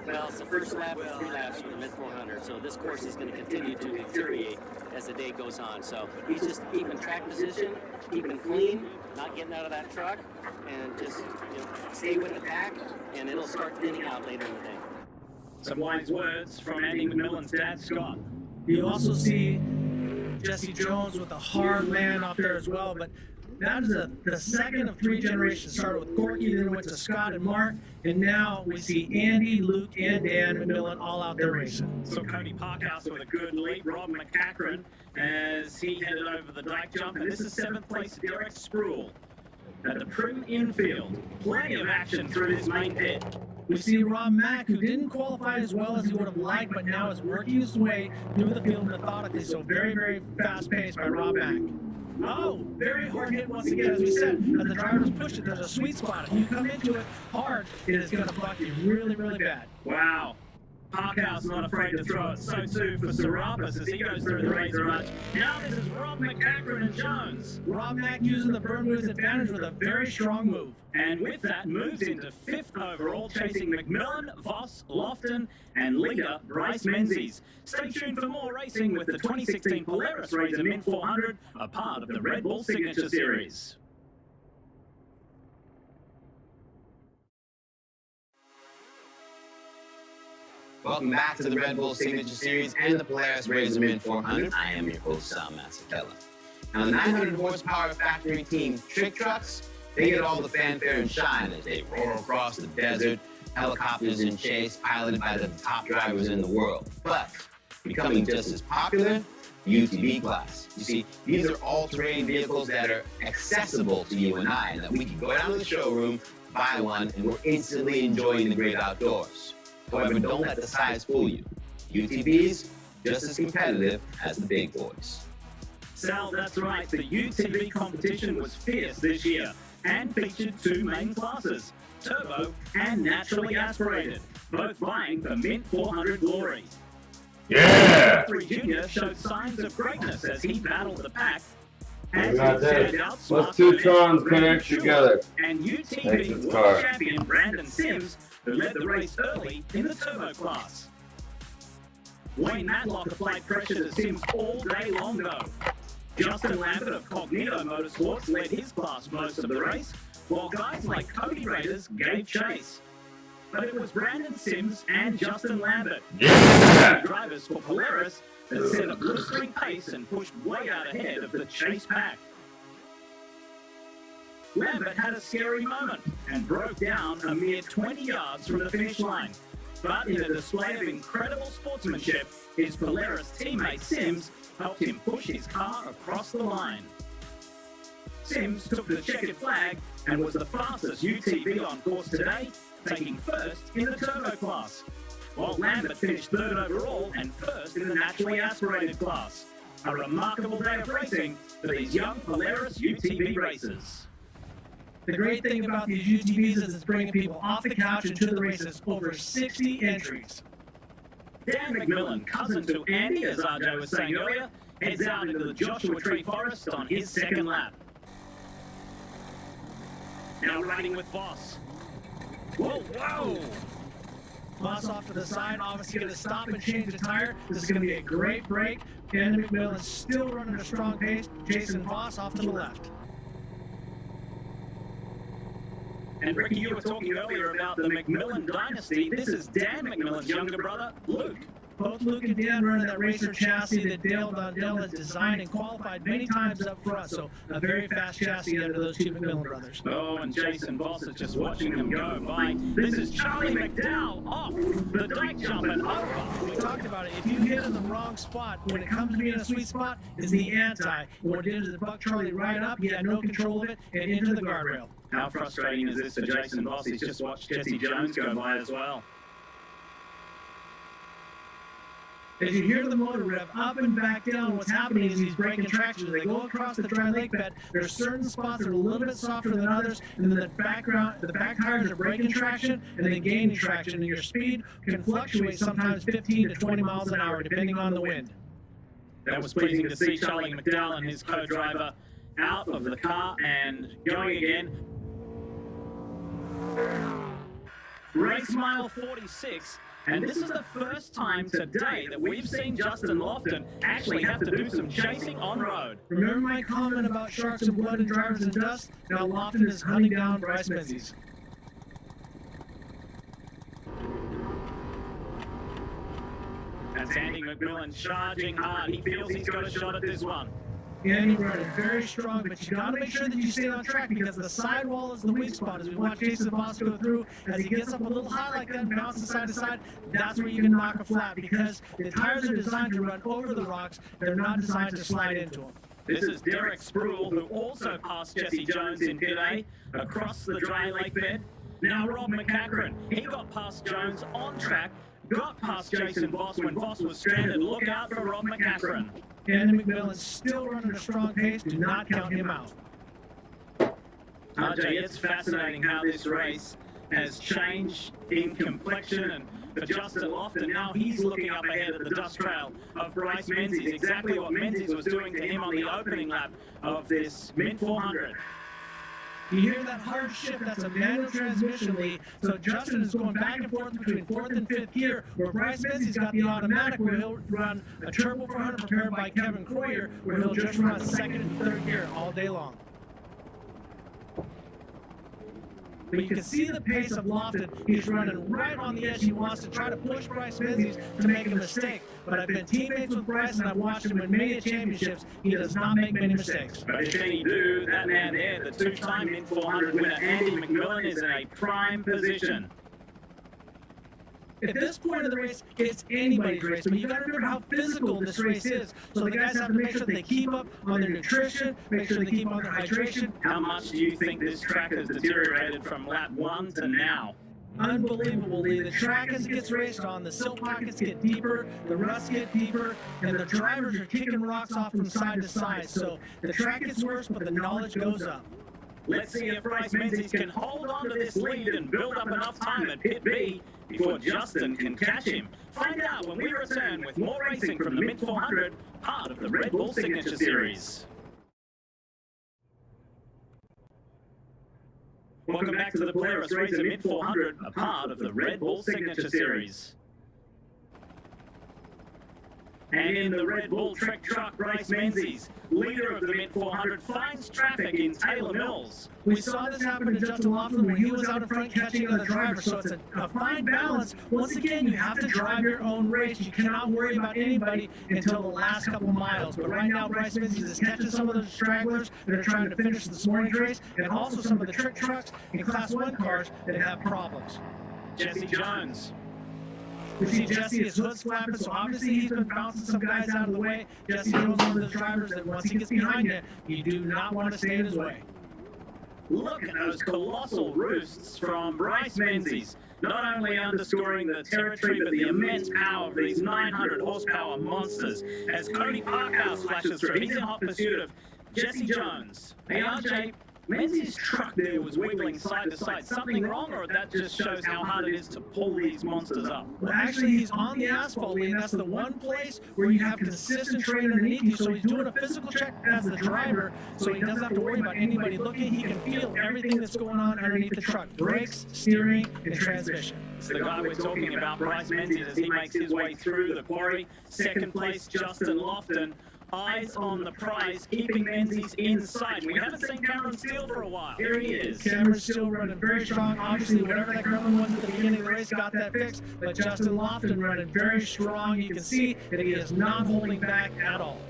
Well, it's the first lap of 3 laps for the mid-400, so this course is going to continue to deteriorate as the day goes on. So he's just keeping track position, keeping clean, not getting out of that truck, and just stay with the pack, and it'll start thinning out later in the day. Some wise words from Andy McMillan's dad, Scott. You also see Jesse Jones with a hard man off there as well, but that is the second of 3 generations. Started with Gorky, then went to Scott and Mark, and now we see Andy, Luke, and Dan McMillan all out there racing. So Cody Parkhouse with a good lead, Rob McCachran as he headed over the dike jump, and this is 7th place Derek Spruill at the Prim infield. Plenty of action through this main pit. We see Rob Mack, who didn't qualify as well as he would have liked, but now is working his way through the field methodically, so very, very fast paced by Rob Mack. Very hard hit once again, as we said. As the drivers push it, there's a sweet spot. If you come into it hard, it is going to buck you really, really bad. Wow. Parkhouse not afraid to throw it. So too for Serapis as he goes through the razor much. Now this is Rob McCachran and Jones. Rob Mack using the burn to his advantage with a very strong move. And with that, moves into 5th overall, chasing McMillan, Voss, Lofton, and leader Bryce Menzies. Stay tuned for more racing with the 2016 Polaris Razor Mint 400, a part of the Red Bull Signature Series. Welcome back to the Red Bull Signature Series and the Polaris Razor Mint 400. I am your host, Sal Masekela. Now, the 900 horsepower factory team trick trucks, they get all the fanfare and shine as they roar across the desert, helicopters in chase, piloted by the top drivers in the world. But becoming just as popular, the UTV class. You see, these are all-terrain vehicles that are accessible to you and I, and that we can go down to the showroom, buy one, and we're instantly enjoying the great outdoors. However, don't let the size fool you. UTVs, just as competitive as the big boys. Sal, that's right. The UTV competition was fierce this year and featured 2 main classes, turbo and naturally aspirated, both vying for Mint 400 glory. Yeah! Junior showed signs of greatness as he battled the pack. Let's 2 Trons connect together. And UTV World Champion Brandon Sims, who led the race early in the turbo class. Wayne Matlock applied pressure to Sims all day long though. Justin Lambert of Cognito Motorsports led his class most of the race, while guys like Cody Raiders gave chase. But it was Brandon Sims and Justin Lambert, drivers for Polaris, that set a blistering pace and pushed way out ahead of the chase pack. Lambert had a scary moment and broke down a mere 20 yards from the finish line. But in a display of incredible sportsmanship, his Polaris teammate Sims helped him push his car across the line. Sims took the checkered flag and was the fastest UTV on course today, taking 1st in the turbo class, while Lambert finished 3rd overall and 1st in the naturally aspirated class. A remarkable day of racing for these young Polaris UTV racers. The great thing about these UTVs is it's bringing people off the couch into the races. Over 60 entries. Dan McMillan, cousin to Andy, as RJ was saying earlier, heads out into the Joshua Tree Forest on his second lap. Now riding with Voss. Whoa, whoa! Voss off to the side, obviously going to stop and change the tire. This is going to be a great break. Andy McMillan still running a strong pace. Jason Voss off to the left. And Ricky, you were talking earlier about the McMillan dynasty. This is Dan McMillan's younger brother, Luke. Both Luke and Dan running that racer chassis that Dale Dundell has designed and qualified many times up front. So a very fast chassis under those two McMillan brothers. Oh, and Jason Voss is just watching them go by. This is Charlie McDowell off the dike jump and over. We talked about it. If you hit in the wrong spot, when it comes to being a sweet spot, is the anti. What it did is it bucked Charlie right up. He had no control of it and into the guardrail. How frustrating is this for Jason Voss? He's just watched Jesse Jones go by as well. As you hear the motor rev up and back down, what's happening is he's breaking traction. As they go across the dry lake bed, there's certain spots that are a little bit softer than others, and then the back tires are breaking traction and then gaining traction, and your speed can fluctuate sometimes 15 to 20 miles an hour depending on the wind. That was pleasing to see Charlie McDowell and his co-driver out of the car and going again. Race mile 46. And this is the first time today that we've seen Justin Lofton actually have to do some chasing on road. Remember my comment about sharks and blood and drivers and dust? Now Lofton is hunting down Bryce Menzies. That's Andy McMillan charging hard. He feels he's got a shot at this one. Andy running very strong, but you got to make sure that you stay on track because the sidewall is the weak spot. As we watch Jason Voss go through, as he gets up a little high like that and bounces side to side, that's where you can knock a flat because the tires are designed to run over the rocks. They're not designed to slide into them. This is Derek Spruill, who also passed Jesse Jones in pit A across the dry lake bed. Now Rob McCachran, he got past Jones on track, got past Jason Voss when Voss was stranded. Look out for Rob McCachran. Andy McMillan's still running a strong pace. Do not count him out. RJ, it's fascinating how this race has changed in complexion, and for Justin Lofton, now he's looking up ahead at the dust trail of Bryce Menzies, exactly what Menzies was doing to him on the opening lap of this mid-400. You hear that hard shift, that's a manual transmission lead. So Justin is going back and forth between 4th and 5th gear, where Bryce Menzies got the automatic, where he'll run a turbo 400 prepared by Kevin Croyer, where he'll just run 2nd and 3rd gear all day long. But you can see the pace of Lofton. He's running right on the edge. He wants to try to push Bryce Menzies to make a mistake. But I've been teammates with Bryce, and I've watched him win many championships. He does not make many mistakes. But if any do, that man there, the two-time mid-400 winner, Andy McMillan, is in a prime position. At this point of the race, it's anybody's race, but you got to remember how physical this race is. So the guys have to make sure they keep up on their nutrition, make sure they keep on their hydration. How much do you think this track has deteriorated from lap 1 to now? Unbelievably, the track as it gets raced on, the silt pockets get deeper, the ruts get deeper, and the drivers are kicking rocks off from side to side. So the track gets worse, but the knowledge goes up. Let's see if Bryce Menzies can hold on to this lead and build up enough time at pit B before Justin can catch him. Find out when we return with more racing from the mid-400, part of the Red Bull Signature Series. Welcome back to the Polaris Razor Mid-400, a part of the Red Bull Signature Series. And in the Red Bull Trek truck, Bryce Menzies, leader of the mid-400, finds traffic in Taylor Mills. We saw this happen to Justin Lofton when he was out in front catching another driver, so it's a fine balance. Once again, you have to drive your own race. You cannot worry about anybody until the last couple miles. But right now, Bryce Menzies is catching some of those stragglers that are trying to finish this morning's race, and also some of the trick trucks and Class 1 cars that have problems. Jesse Jones. We see Jesse, his hood's flapping, so obviously he's been bouncing some guys out of the way. Jesse knows one of those drivers that once he gets behind you, you do not want to stay in his way. Look at those colossal roosts from Bryce Menzies, not only underscoring the territory but the immense power of these 900 horsepower monsters as Cody Parkhouse flashes through. He's in hot pursuit of Jesse Jones. Hey RJ, Menzies' truck there was wiggling side to side. Something wrong, or that just shows how hard it is to pull these monsters up? Well, actually, he's on the asphalt lane. That's the one place where you have consistent terrain underneath you. So he's doing a physical check as the driver, so he doesn't have to worry about anybody looking. He can feel everything that's going on underneath the truck: brakes, steering, and transmission. It's the guy we're talking about, Bryce Menzies, as he makes his way through the quarry. Second place, Justin Lofton. Eyes on the prize, keeping Menzies inside. We haven't seen Cameron Steele for a while. Here he is. Cameron's still running very strong. Obviously, whatever that Gremlin was at the beginning of the race got that fixed. But Justin Lofton running very strong. You can see that he is not holding back at all.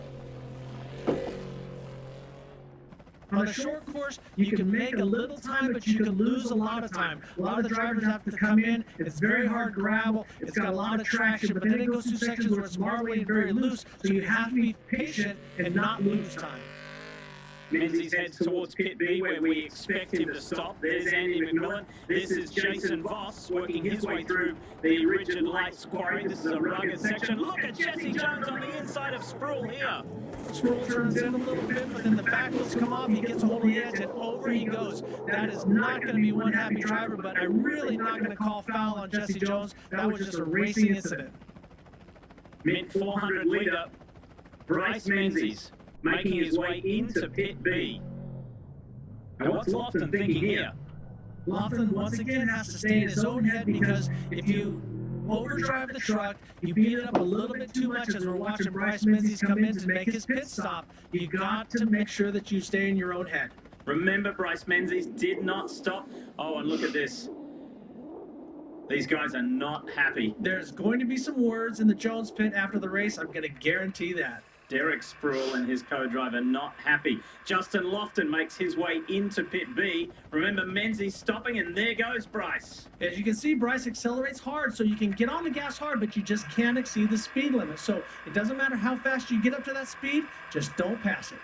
On a short course, you can make a little time, but you can lose a lot of time. A lot of the drivers have to come in. It's very hard gravel. It's got a lot of traction, but then it goes through sections where it's marbly and very loose, so you have to be patient and not lose time. Menzies heads towards Pit B, where we expect him to stop. There's Andy McMillan. This is Jason Voss working his way through the Rigid Lights quarry. This is a rugged section. Look at Jesse Jones on the inside of Sproul here. Sproul turns in a little bit, but then the back wheels come off. He gets a hold of the edge, and over he goes. That is not going to be one happy driver, but I'm really not going to call foul on Jesse Jones. That was just a racing incident. Mint 400 leader, Bryce Menzies, making his way into Pit B. Now what's Lofton thinking here? Lofton once again has to stay in his own head, because if you overdrive the truck, you beat it up a little bit too much, as we're watching Bryce Menzies come in to make his pit stop. You got to make sure that you stay in your own head. Remember, Bryce Menzies did not stop. Oh, and look at this. These guys are not happy. There's going to be some words in the Jones pit after the race. I'm going to guarantee that. Derek Sproul and his co-driver not happy. Justin Lofton makes his way into Pit B. Remember, Menzies stopping, and there goes Bryce. As you can see, Bryce accelerates hard, so you can get on the gas hard, but you just can't exceed the speed limit. So it doesn't matter how fast you get up to that speed, just don't pass it.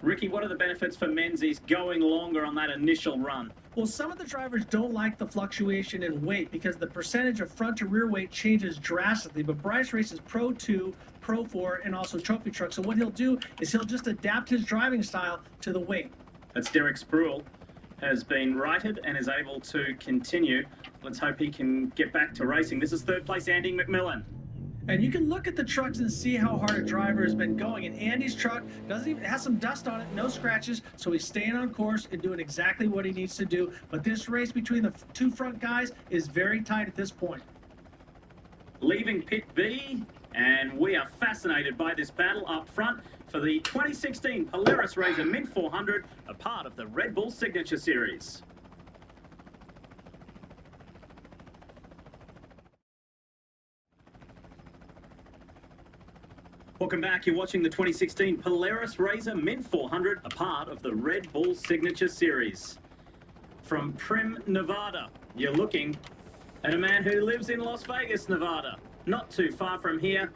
Ricky, what are the benefits for Menzies going longer on that initial run? Well, some of the drivers don't like the fluctuation in weight because the percentage of front to rear weight changes drastically, but Bryce races Pro 2, Pro 4, and also Trophy Truck. So what he'll do is he'll just adapt his driving style to the weight. That's Derek Sproul, has been righted and is able to continue. Let's hope he can get back to racing. This is third place, Andy McMillan. And you can look at the trucks and see how hard a driver has been going. And Andy's truck has some dust on it, no scratches, so he's staying on course and doing exactly what he needs to do. But this race between the two front guys is very tight at this point. Leaving Pit B, and we are fascinated by this battle up front for the 2016 Polaris RZR Mint 400, a part of the Red Bull Signature Series. Welcome back. You're watching the 2016 Polaris RZR Mint 400, a part of the Red Bull Signature Series. From Primm, Nevada, you're looking at a man who lives in Las Vegas, Nevada, not too far from here,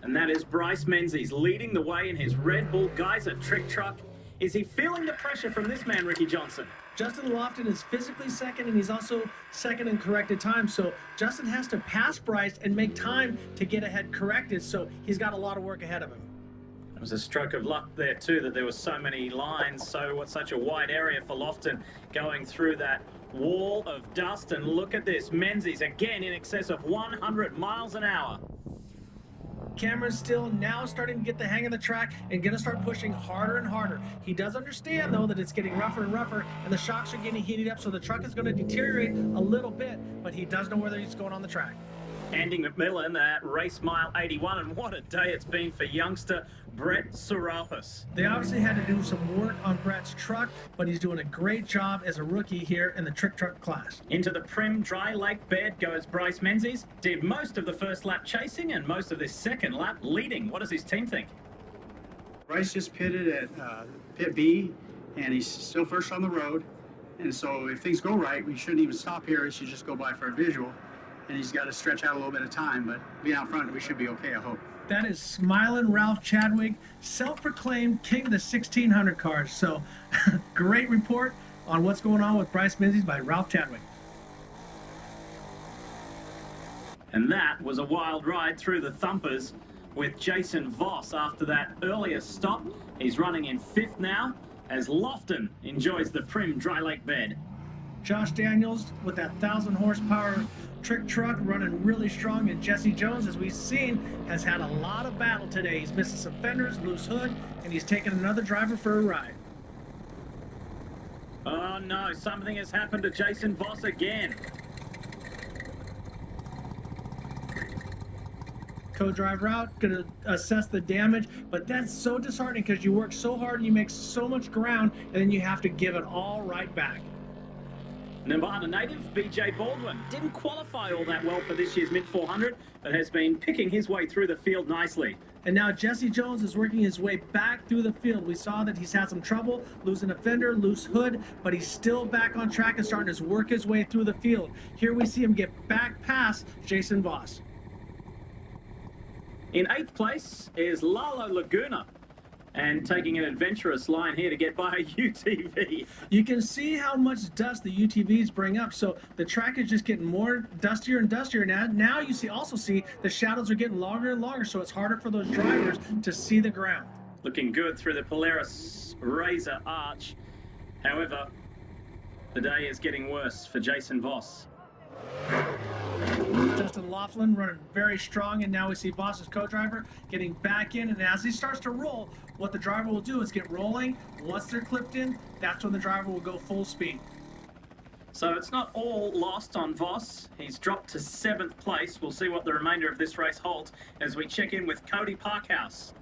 and that is Bryce Menzies, leading the way in his Red Bull Geyser trick truck. Is he feeling the pressure from this man, Ricky Johnson? Justin Lofton is physically second, and he's also second in corrected time. So Justin has to pass Bryce and make time to get ahead corrected. So he's got a lot of work ahead of him. It was a stroke of luck there too, that there were so many lines, such a wide area for Lofton going through that wall of dust. And look at this, Menzies again in excess of 100 miles an hour. Cameron's still now starting to get the hang of the track and going to start pushing harder and harder. He does understand, though, that it's getting rougher and rougher, and the shocks are getting heated up, so the truck is going to deteriorate a little bit, but he does know where he's going on the track. Andy McMillan at race mile 81, and what a day it's been for youngster Brett Serapis. They obviously had to do some work on Brett's truck, but he's doing a great job as a rookie here in the trick truck class. Into the Primm dry lake bed goes Bryce Menzies. Did most of the first lap chasing and most of this second lap leading. What does his team think? Bryce just pitted at Pit B, and he's still first on the road. And so if things go right, we shouldn't even stop here. We should just go by for a visual. And he's got to stretch out a little bit of time, but being out front, we should be okay, I hope. That is Smiling Ralph Chadwick, self-proclaimed king of the 1600 cars. So, great report on what's going on with Bryce Menzies by Ralph Chadwick. And that was a wild ride through the thumpers with Jason Voss after that earlier stop. He's running in fifth now. as Lofton enjoys the prim dry lake bed. Josh Daniels with that 1,000 horsepower trick truck running really strong, and Jesse Jones, as we've seen, has had a lot of battle today. He's missing some fenders, loose hood, and he's taking another driver for a ride. Oh no, something has happened to Jason Voss again. Co-driver out, gonna assess the damage, but that's so disheartening because you work so hard and you make so much ground, and then you have to give it all right back. Nevada native BJ Baldwin didn't qualify all that well for this year's mid-400, but has been picking his way through the field nicely. And now Jesse Jones is working his way back through the field. We saw that he's had some trouble losing a fender, loose hood, but he's still back on track and starting to work his way through the field. Here we see him get back past Jason Voss. In 8th place is Lalo Laguna, and taking an adventurous line here to get by a UTV. You can see how much dust the UTVs bring up, so the track is just getting more dustier and dustier. Now you also see the shadows are getting longer and longer, so it's harder for those drivers to see the ground. Looking good through the Polaris Razor Arch. However, the day is getting worse for Jason Voss. Justin Laughlin running very strong, and now we see Voss's co-driver getting back in, and as he starts to roll, what the driver will do is get rolling. Once they're clipped in, that's when the driver will go full speed. So it's not all lost on Voss. He's dropped to 7th place. We'll see what the remainder of this race holds as we check in with Cody Parkhouse.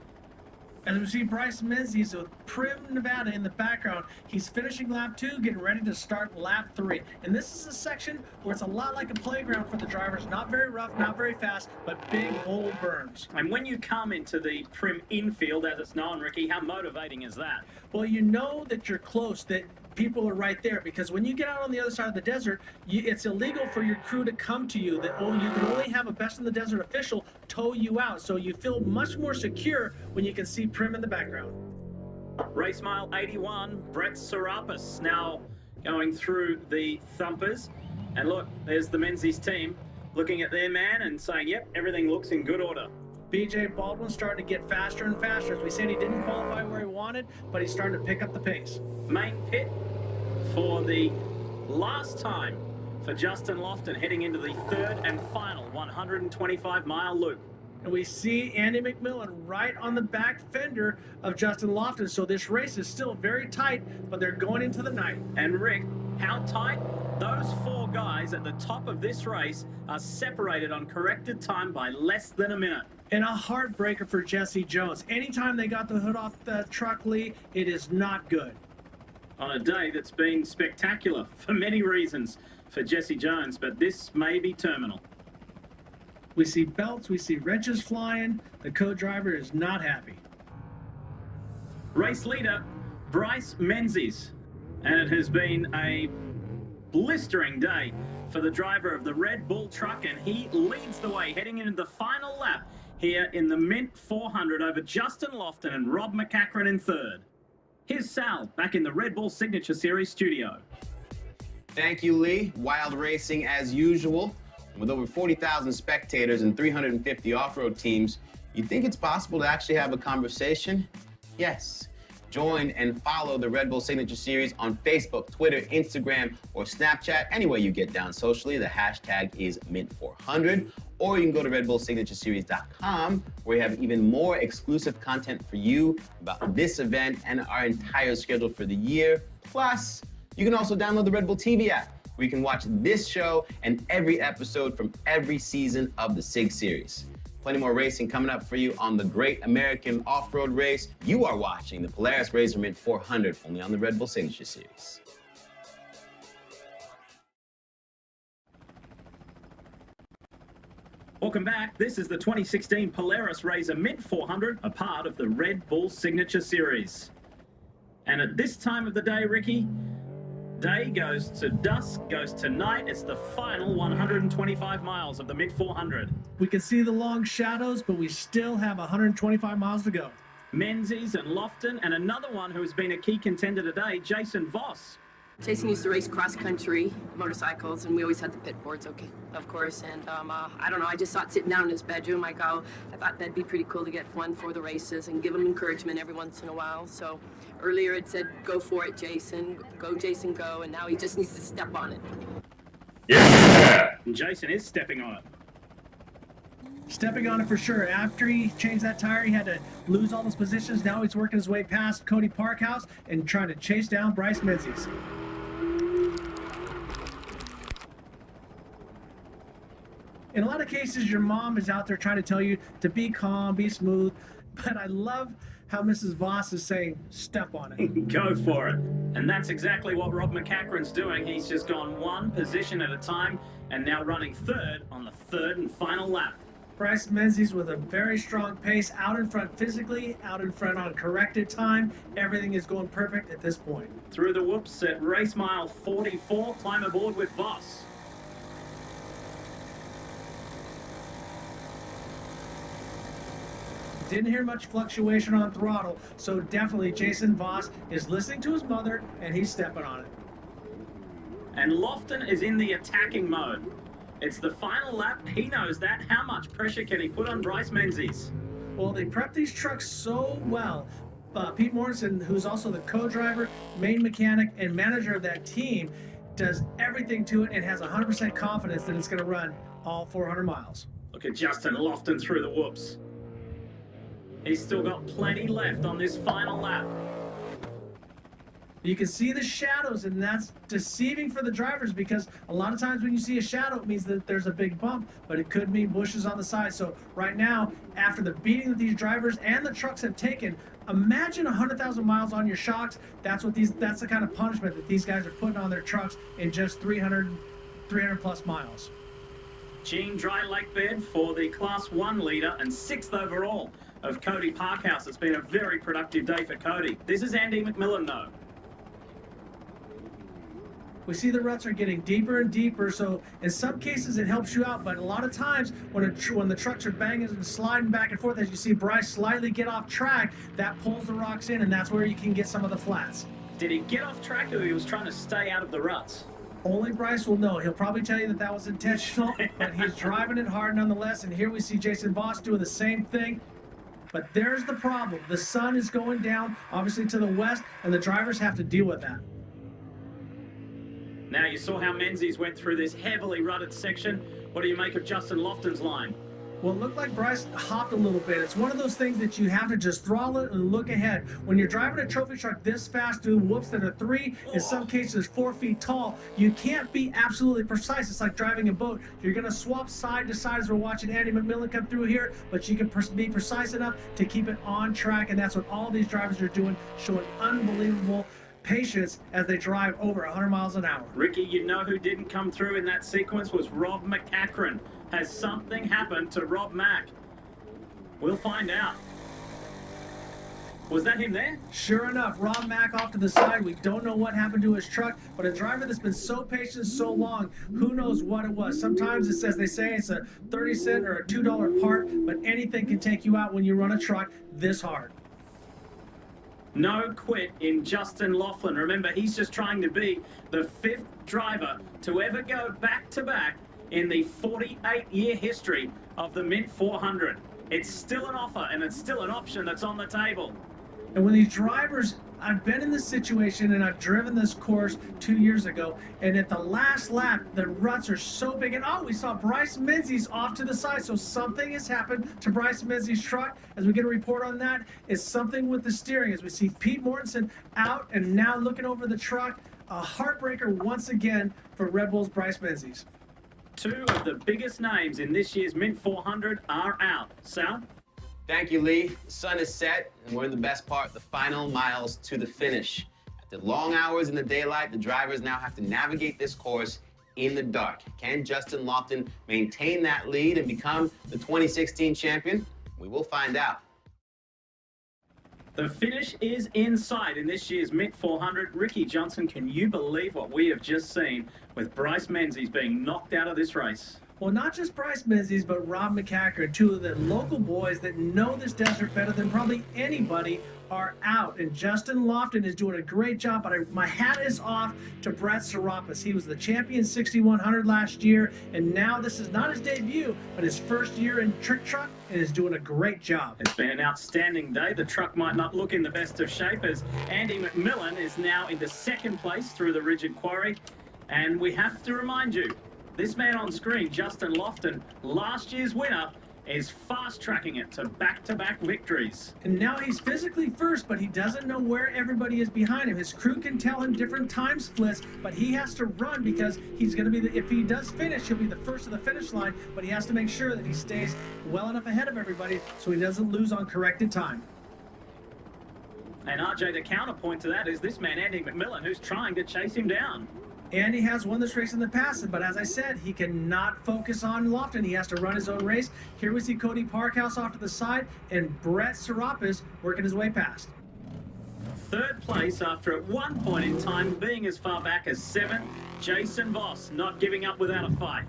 As we see Bryce Menzies with Prim, Nevada in the background, he's finishing lap 2, getting ready to start lap 3. And this is a section where it's a lot like a playground for the drivers. Not very rough, not very fast, but big, bold berms. And when you come into the Prim infield, as it's known, Ricky, how motivating is that? Well, you know that you're close, that people are right there, because when you get out on the other side of the desert, it's illegal for your crew to come to you. That you can only have a best in the desert official tow you out, so you feel much more secure when you can see Prim in the background. Race mile 81, Brett Serapis now going through the thumpers, and look, there's the Menzies team looking at their man and saying, yep, everything looks in good order. BJ Baldwin starting to get faster and faster. As we said, he didn't qualify where he wanted, but he's starting to pick up the pace. Main pit for the last time for Justin Lofton, heading into the 3rd and final 125-mile loop. And we see Andy McMillan right on the back fender of Justin Lofton. So this race is still very tight, but they're going into the night. And Rick, how tight? Those 4 guys at the top of this race are separated on corrected time by less than a minute. And a heartbreaker for Jesse Jones. Anytime they got the hood off the truck, Lee, it is not good. On a day that's been spectacular for many reasons for Jesse Jones, but this may be terminal. We see belts, we see wrenches flying. The co-driver is not happy. Race leader, Bryce Menzies. And it has been a blistering day for the driver of the Red Bull truck, and he leads the way heading into the final lap here in the Mint 400 over Justin Lofton and Rob McCachran in 3rd. Here's Sal back in the Red Bull Signature Series studio. Thank you, Lee. Wild racing as usual. With over 40,000 spectators and 350 off-road teams, you think it's possible to actually have a conversation? Yes. Join and follow the Red Bull Signature Series on Facebook, Twitter, Instagram, or Snapchat. Anywhere you get down socially, the hashtag is Mint400. Or you can go to RedBullSignatureSeries.com, where we have even more exclusive content for you about this event and our entire schedule for the year. Plus, you can also download the Red Bull TV app, where you can watch this show and every episode from every season of the SIG series. Plenty more racing coming up for you on the Great American Off-Road Race. You are watching the Polaris Razor Mint 400, only on the Red Bull Signature Series. Welcome back. This is the 2016 Polaris Razor Mint 400, a part of the Red Bull Signature Series. And at this time of the day, Ricky, day goes to dusk, goes to night. It's the final 125 miles of the Mint 400. We can see the long shadows, but we still have 125 miles to go. Menzies and Lofton, and another one who has been a key contender today, Jason Voss. Jason used to race cross-country motorcycles, and we always had the pit boards, okay, of course. And I don't know, I just thought sitting down in his bedroom, I thought that'd be pretty cool to get one for the races and give him encouragement every once in a while. So earlier it said, go for it, Jason, go, and now he just needs to step on it. Yeah! And Jason is stepping on it. Stepping on it for sure. After he changed that tire, he had to lose all those positions. Now he's working his way past Cody Parkhouse and trying to chase down Bryce Menzies. In a lot of cases, your mom is out there trying to tell you to be calm, be smooth, but I love how Mrs. Voss is saying, step on it. Go for it. And that's exactly what Rob McCachran's doing. He's just gone one position at a time and now running third on the third and final lap. Bryce Menzies with a very strong pace, out in front physically, out in front on corrected time. Everything is going perfect at this point. Through the whoops at race mile 44, climb aboard with Voss. Didn't hear much fluctuation on throttle, so definitely Jason Voss is listening to his mother and he's stepping on it. And Lofton is in the attacking mode. It's the final lap. He knows that. How much pressure can he put on Bryce Menzies? Well, they prep these trucks so well. Pete Morrison, who's also the co-driver, main mechanic, and manager of that team, does everything to it and has 100% confidence that it's going to run all 400 miles. Look at Justin Lofton through the whoops. He's still got plenty left on this final lap. You can see the shadows, and that's deceiving for the drivers because a lot of times when you see a shadow, it means that there's a big bump, but it could mean bushes on the side. So right now, after the beating that these drivers and the trucks have taken, imagine 100,000 miles on your shocks. That's the kind of punishment that these guys are putting on their trucks in just 300 plus miles. Gene Dry Lake Bed for the Class 1 leader and 6th overall of Cody Parkhouse. It's been a very productive day for Cody. This is Andy McMillan, though. We see the ruts are getting deeper and deeper, so in some cases it helps you out, but a lot of times when the trucks are banging and sliding back and forth, as you see Bryce slightly get off track, that pulls the rocks in, and that's where you can get some of the flats. Did he get off track, or he was trying to stay out of the ruts? Only Bryce will know. He'll probably tell you that was intentional, but he's driving it hard nonetheless, and here we see Jason Voss doing the same thing. But there's the problem. The sun is going down, obviously to the west, and the drivers have to deal with that. Now, you saw how Menzies went through this heavily rutted section. What do you make of Justin Lofton's line? Well, it looked like Bryce hopped a little bit. It's one of those things that you have to just throttle it and look ahead. When you're driving a trophy truck this fast through whoops that are 3, in some cases 4 feet tall, you can't be absolutely precise. It's like driving a boat. You're going to swap side to side as we're watching Andy McMillan come through here, but you can be precise enough to keep it on track, and that's what all these drivers are doing, showing unbelievable patience as they drive over 100 miles an hour. Ricky, you know who didn't come through in that sequence was Rob McCachran. Has something happened to Rob Mack? We'll find out. Was that him there? Sure enough, Rob Mack off to the side. We don't know what happened to his truck, but a driver that's been so patient so long, who knows what it was. Sometimes it's, as they say, it's a 30-cent or a $2 part, but anything can take you out when you run a truck this hard. No quit in Justin Laughlin. Remember, he's just trying to be the 5th driver to ever go back-to-back in the 48-year history of the Mint 400. It's still an offer, and it's still an option that's on the table. And when these drivers, I've been in this situation, and I've driven this course 2 years ago, and at the last lap, the ruts are so big, and we saw Bryce Menzies off to the side, so something has happened to Bryce Menzies' truck. As we get a report on that, it's something with the steering, as we see Pete Morrison out and now looking over the truck. A heartbreaker once again for Red Bull's Bryce Menzies. 2 of the biggest names in this year's Mint 400 are out. Sal? Thank you, Lee. The sun is set, and we're in the best part, the final miles to the finish. After long hours in the daylight, the drivers now have to navigate this course in the dark. Can Justin Lofton maintain that lead and become the 2016 champion? We will find out. The finish is in sight in this year's Mint 400. Ricky Johnson, can you believe what we have just seen with Bryce Menzies being knocked out of this race? Well, not just Bryce Menzies, but Rob McCacker, two of the local boys that know this desert better than probably anybody, are out. And Justin Lofton is doing a great job, but my hat is off to Brett Serapis. He was the champion 6100 last year, and now this is not his debut, but his first year in Trick Truck, and is doing a great job. It's been an outstanding day. The truck might not look in the best of shape as Andy McMillan is now into second place through the rigid quarry. And we have to remind you, this man on screen, Justin Lofton, last year's winner, is fast-tracking it to back-to-back victories. And now he's physically first, but he doesn't know where everybody is behind him. His crew can tell him different time splits, but he has to run because he's going to be, if he does finish, he'll be the first to the finish line, but he has to make sure that he stays well enough ahead of everybody so he doesn't lose on corrected time. And RJ, the counterpoint to that is this man, Andy McMillan, who's trying to chase him down. Andy has won this race in the past, but as I said, he cannot focus on Lofton. He has to run his own race. Here we see Cody Parkhouse off to the side and Brett Serapis working his way past. Third place after at one point in time being as far back as 7, Jason Voss not giving up without a fight.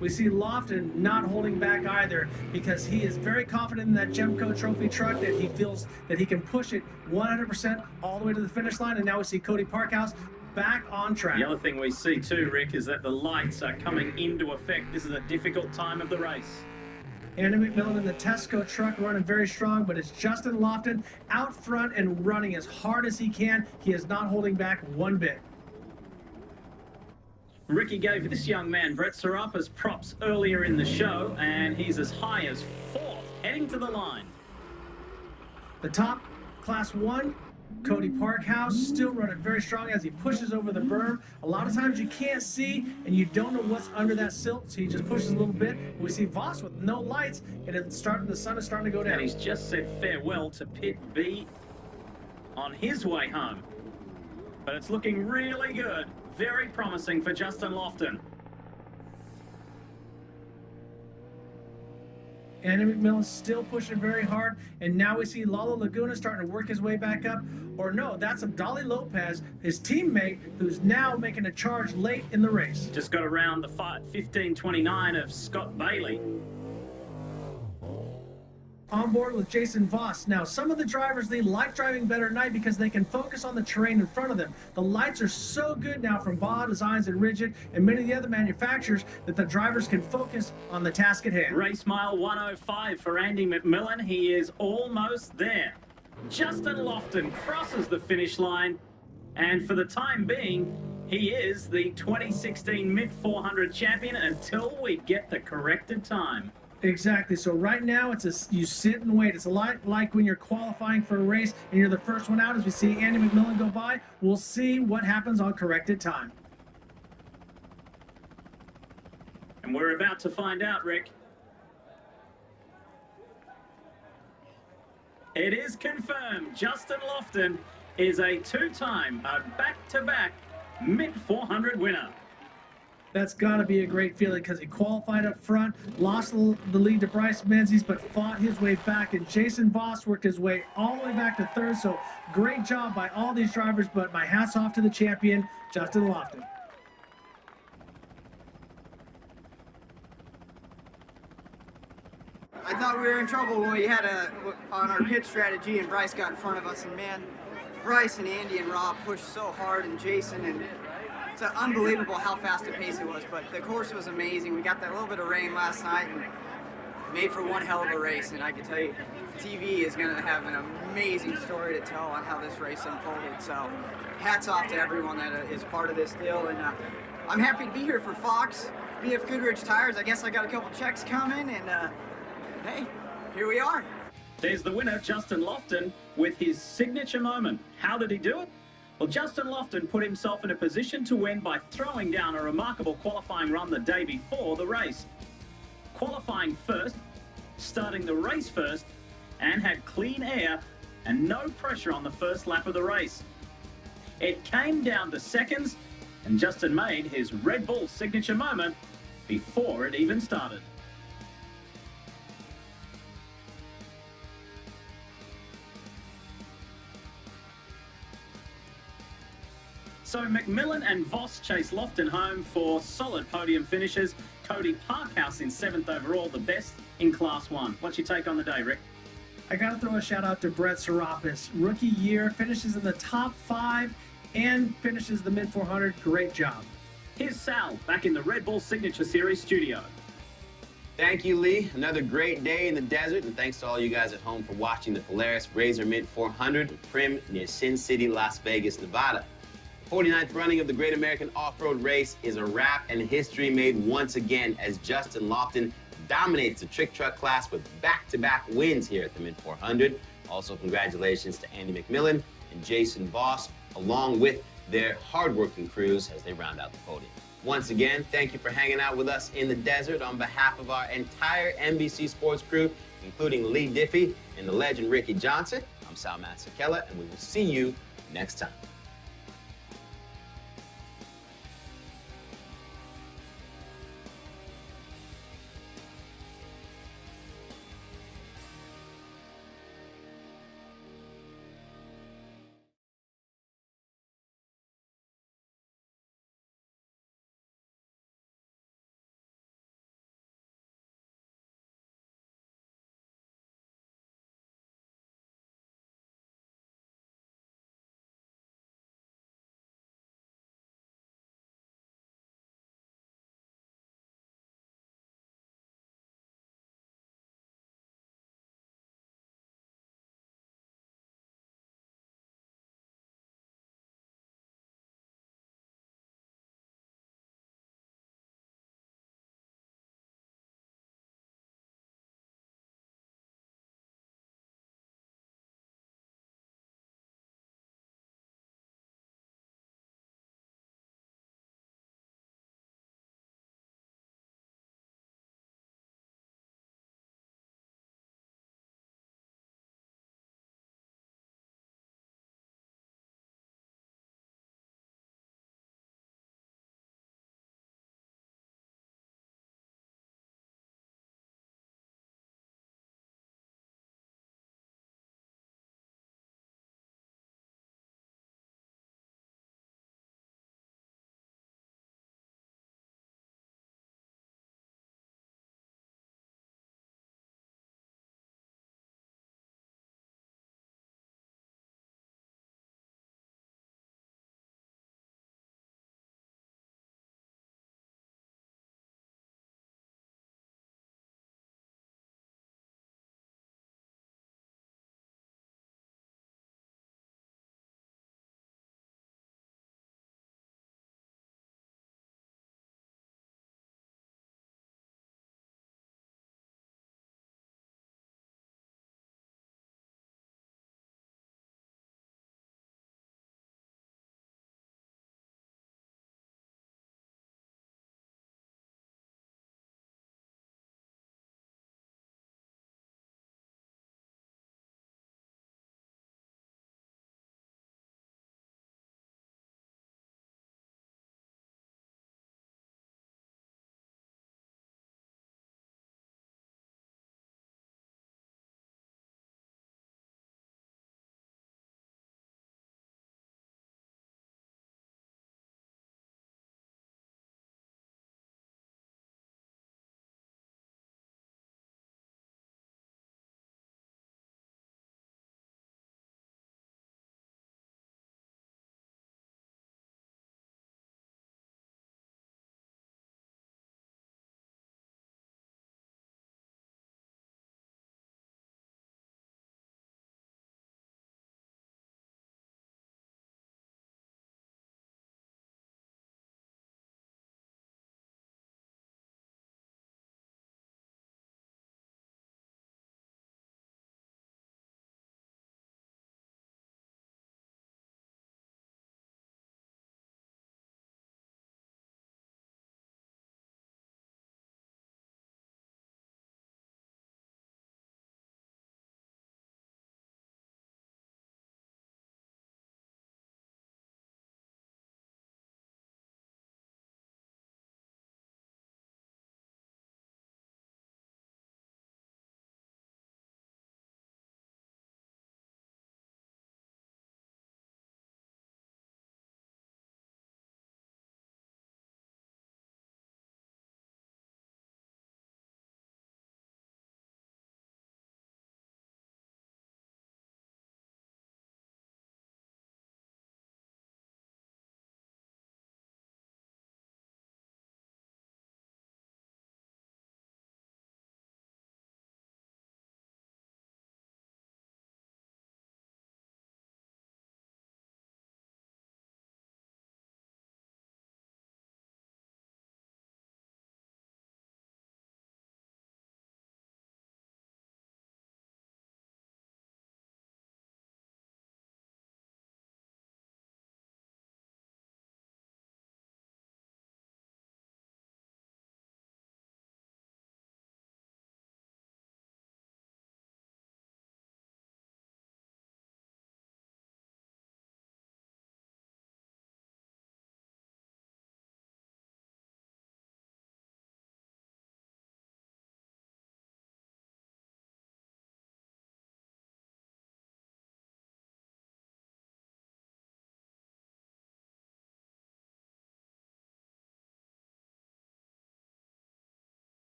We see Lofton not holding back either because he is very confident in that Gemco Trophy truck that he feels that he can push it 100% all the way to the finish line. And now we see Cody Parkhouse back on track. The other thing we see too, Rick, is that the lights are coming into effect. This is a difficult time of the race. Andy McMillan in the Tesco truck running very strong, but it's Justin Lofton out front and running as hard as he can. He is not holding back one bit. Ricky gave this young man, Brett Serapis, props earlier in the show, and he's as high as 4th, heading to the line. The top, Class 1, Cody Parkhouse, still running very strong as he pushes over the berm. A lot of times you can't see and you don't know what's under that silt, so he just pushes a little bit. We see Voss with no lights, and the sun is starting to go down. And he's just said farewell to Pit B on his way home. But it's looking really good. Very promising for Justin Lofton. Andy McMillan's still pushing very hard, and now we see Lalo Laguna starting to work his way back up. Or no, that's Abdali Lopez, his teammate, who's now making a charge late in the race. Just got around the 15:29 of Scott Bailey. On board with Jason Voss. Now, some of the drivers, they like driving better at night because they can focus on the terrain in front of them. The lights are so good now from Baja Designs and Rigid and many of the other manufacturers that the drivers can focus on the task at hand. Race mile 105 for Andy McMillan. He is almost there. Justin Lofton crosses the finish line, and for the time being, he is the 2016 Mid-400 champion until we get the corrected time. Exactly. So right now, you sit and wait. It's a lot like when you're qualifying for a race and you're the first one out. As we see Andy McMillan go by, we'll see what happens on corrected time. And we're about to find out, Rick. It is confirmed. Justin Lofton is a two-time, back-to-back Mid-400 winner. That's got to be a great feeling because he qualified up front, lost the lead to Bryce Menzies, but fought his way back. And Jason Voss worked his way all the way back to third. So great job by all these drivers, but my hat's off to the champion, Justin Lofton. I thought we were in trouble when we had on our pit strategy and Bryce got in front of us. And man, Bryce and Andy and Rob pushed so hard, and Jason, and it's unbelievable how fast a pace it was, but the course was amazing. We got that little bit of rain last night and made for one hell of a race, and I can tell you, TV is going to have an amazing story to tell on how this race unfolded. So hats off to everyone that is part of this deal, and I'm happy to be here for Fox, BF Goodrich Tires. I guess I got a couple checks coming, and hey, here we are. There's the winner, Justin Lofton, with his signature moment. How did he do it? Well, Justin Lofton put himself in a position to win by throwing down a remarkable qualifying run the day before the race. Qualifying first, starting the race first, and had clean air and no pressure on the first lap of the race. It came down to seconds, and Justin made his Red Bull signature moment before it even started. So McMillan and Voss chase Lofton home for solid podium finishes. Cody Parkhouse in 7th overall, the best in Class 1. What's your take on the day, Rick? I got to throw a shout out to Brett Serapis. Rookie year, finishes in the top 5 and finishes the mid 400. Great job. Here's Sal back in the Red Bull Signature Series studio. Thank you, Lee. Another great day in the desert, and thanks to all you guys at home for watching the Polaris Razor Mint 400 Prim near Sin City, Las Vegas, Nevada. The 49th running of the Great American Off-Road Race is a wrap and history made once again as Justin Lofton dominates the trick truck class with back-to-back wins here at the Mint 400. Also, congratulations to Andy McMillan and Jason Voss, along with their hardworking crews as they round out the podium. Once again, thank you for hanging out with us in the desert. On behalf of our entire NBC Sports crew, including Lee Diffie and the legend Ricky Johnson, I'm Sal Masekela, and we will see you next time.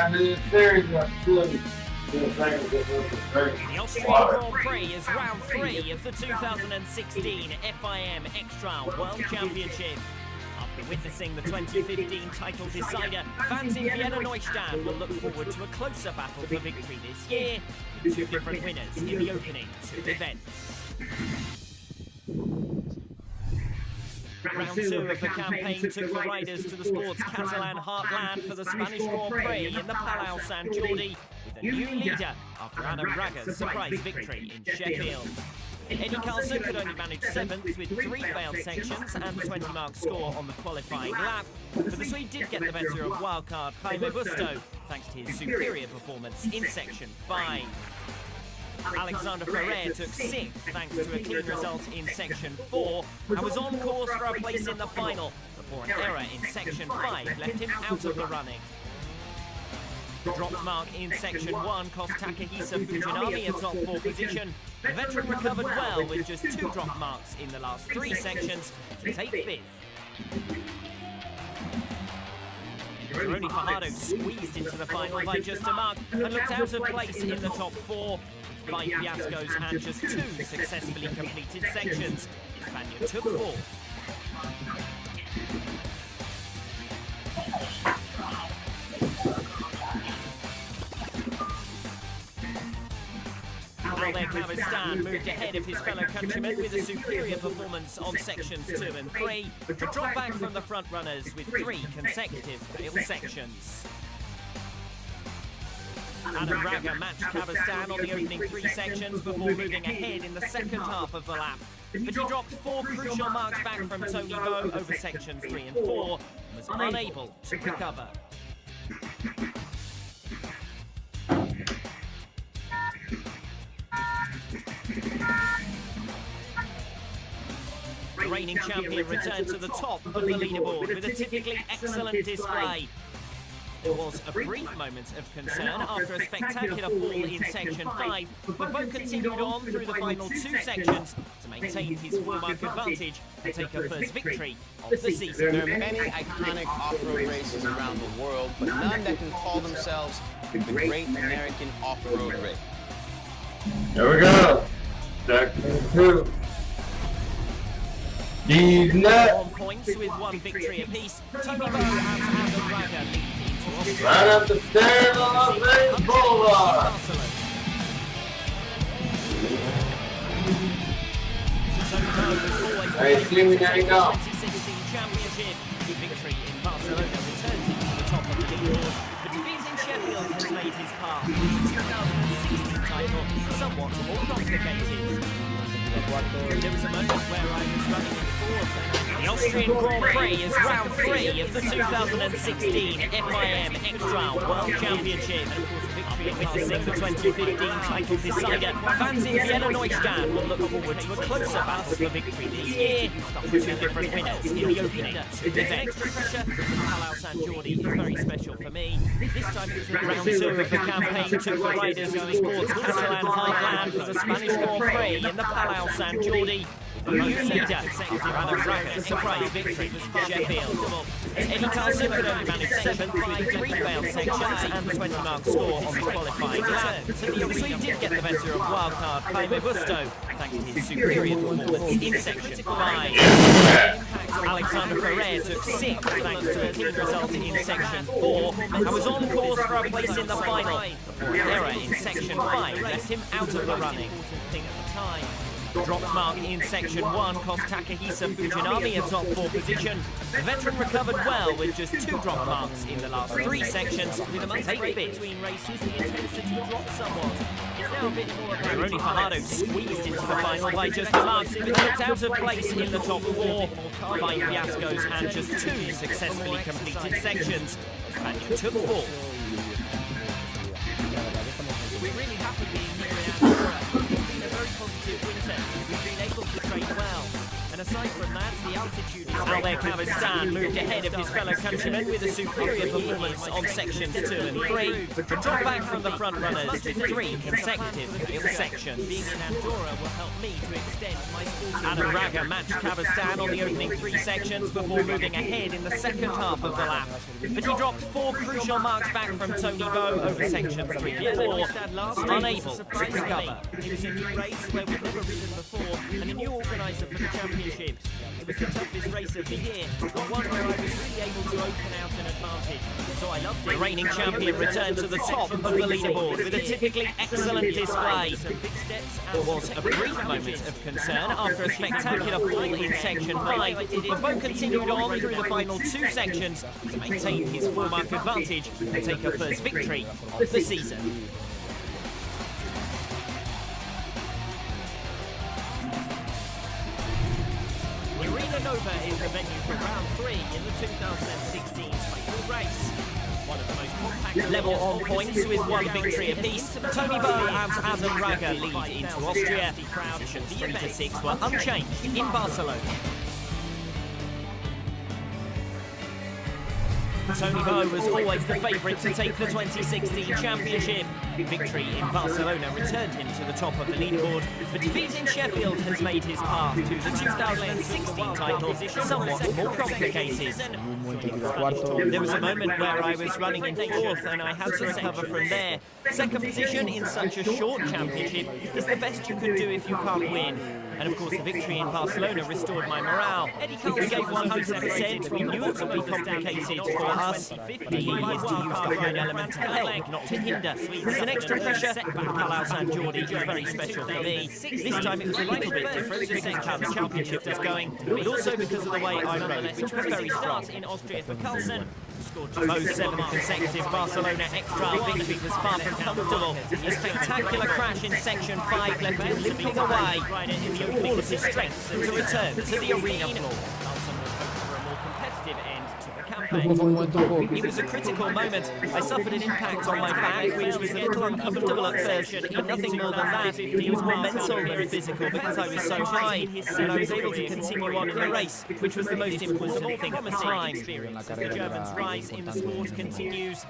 time in this series, I'm still The Austrian Grand Prix is round 3 of the 2016 FIM Extra World Championship. After witnessing the 2015 title decider, fans in Vienna Neustadt will look forward to a closer battle for victory this year, with 2 different winners in the opening 2 events. Round 2 of the campaign took the riders to the sport's Catalan heartland for the Spanish Grand Prix in the Palau Sant Jordi, with a new leader after Adam Braga's surprise victory in Sheffield. Eddie Carlson could only manage 7th with 3 failed sections and a 20-mark score on the qualifying lap, but the Swede did get the better of wildcard Jaime Busto thanks to his superior performance in section 5. Alexander Ferrer took 6th thanks to a clean result in section 4 and was on course for a place in the final before an error in section 5 left him out of the running. Dropped mark in section 1 cost Takahisa Fujinami a top 4 position. The veteran recovered well with just 2 drop marks in the last 3 sections to take 5th. Jeremy Fajardo squeezed into the final by just a mark and looked out of place in the top 4. 5 fiascos and just 2 successfully completed sections. The Spaniard took 4th. Albert Cabestan moved ahead of his fellow countrymen with a superior performance on sections 2 and 3, but dropped back from the front runners with 3 consecutive failed sections. Adam Braga matched Cabestan on the opening 3 sections before moving ahead in the second half of the lap, but he dropped 4 crucial marks back from Tony Bowe over sections 3 and 4 and was unable to recover. The reigning champion returned to the top of the leaderboard with a typically excellent display. There was a brief moment of concern after a spectacular fall in section 5, but Bowe continued on through the final 2 sections to maintain his 4-mark advantage and take a first victory of the season. There are many iconic off-road races around the world, but none that can call themselves the Great American Off-Road Race. There we go. Section 2. These nuts. 1 points with 1 victory apiece. Tony Bowe and Adam Braga lead into Austria. Right up the stairs on Las Vegas Boulevard. Hey, see me now, you know. 2016 championship. Victory in Barcelona returned him to the top of the leaderboard, but defeat in Sheffield has made his path to the 2016 title somewhat more complicated. There was a moment where I was running in 4th. The Austrian Grand Prix is round 3 of the 2016 FIM Extra World Championship. And of course, victory witnessing the 2015 title decider, fans in Vienna Neustadt will look forward to a closer battle for victory this year, with 2 different winners in the opening 2 events. Pressure from Palau Sant Jordi is very special for me. This time it was round 2 of the campaign took the riders to the sport's Catalan heartland for the Spanish Grand Prix in the Palau Sant Jordi. The new leader, Adam Braga's surprise victory was Sheffield. Eddie Carlson could only manage 7th with 3 failed sections and a 20-mark score on the qualifying lap. The Swede did get the better of wildcard Jaime Busto thanks to his superior performance in section 5. Alexander Ferrer took 6th thanks to a clean result in section 4 and was on course for a place in the final before an error in section 5 left him out of the running. Dropped mark in section 1 cost Takahisa Fujinami a top 4 position. The veteran recovered well with just 2 drop marks in the last 3 sections with a take 5th. Between races, the intensity dropped somewhat. It's now a bit more Jeremy Fajardo squeezed into the final by just a mark, but looked out of place in the top 4. 5 fiascos and just 2 successfully completed sections. The Spaniard took 4th. We're really happy being here in Andorra. It's been a very positive winter. We've been able to train well. And aside from that, the altitude is Albert Cabestan moved ahead of his fellow countrymen with a superior performance on sections 2 and 3. Drop back from the front runners with 3 consecutive field sections. Being in Andorra will help me to extend my sporting Adam Raga matched Cabestan on the opening 3 sections before moving ahead in the second half of the lap. But he dropped 4 crucial marks back from Tony Bow over sections 3 and 4, unable to recover. It was a new race where we've never ridden before and a new organiser for the championships. It was the toughest race of the year, but one where I was really able to open out an advantage. So I loved it. The reigning champion returned to the top of the leaderboard with a typically excellent display. There was a brief moment of concern after a spectacular fall in section 5, but Bow continued on through the final 2 sections to maintain his 4-mark advantage and take her first victory of the season. Arena Nova is the venue for round 3 in the 2016 title race. One of the most compact level on points with 1 victory apiece. Tony Bow and Adam Raga lead into Austria. Positions 3 to 6 were unchanged in Barcelona. Tony Bow was always the favourite to take the 2016 championship. Victory in Barcelona returned him to the top of the leaderboard, but defeat in Sheffield has made his path to the 2016 title somewhat more complicated. There was a moment where I was running in 4th and I had to recover from there. Second position in such a short championship is the best you can do if you can't win. And of course the victory in Barcelona restored my morale. We gave 100%, we knew it would be complicated for us. The key is to use the home element to help, not to hinder. There's an extra pressure, Palau San Jordi is very special for me. This time it was a little bit different because how the championship was going, but also because of the way I rode, which was very strong. In Austria for Carlsen. Bow's 7th consecutive Barcelona extra victory was far from comfortable. A spectacular crash in section 5 left him limping away in all of his strength to return to the arena floor. Carlsen was hoping for a more competitive end to the campaign. It was a critical moment. I suffered an impact on my back, which was a little uncomfortable at first, but nothing more than that. It was more mental than physical because I was so high, and I was able to continue on in the race, which was the most important thing at the time. The Germans' rise in the sport continues.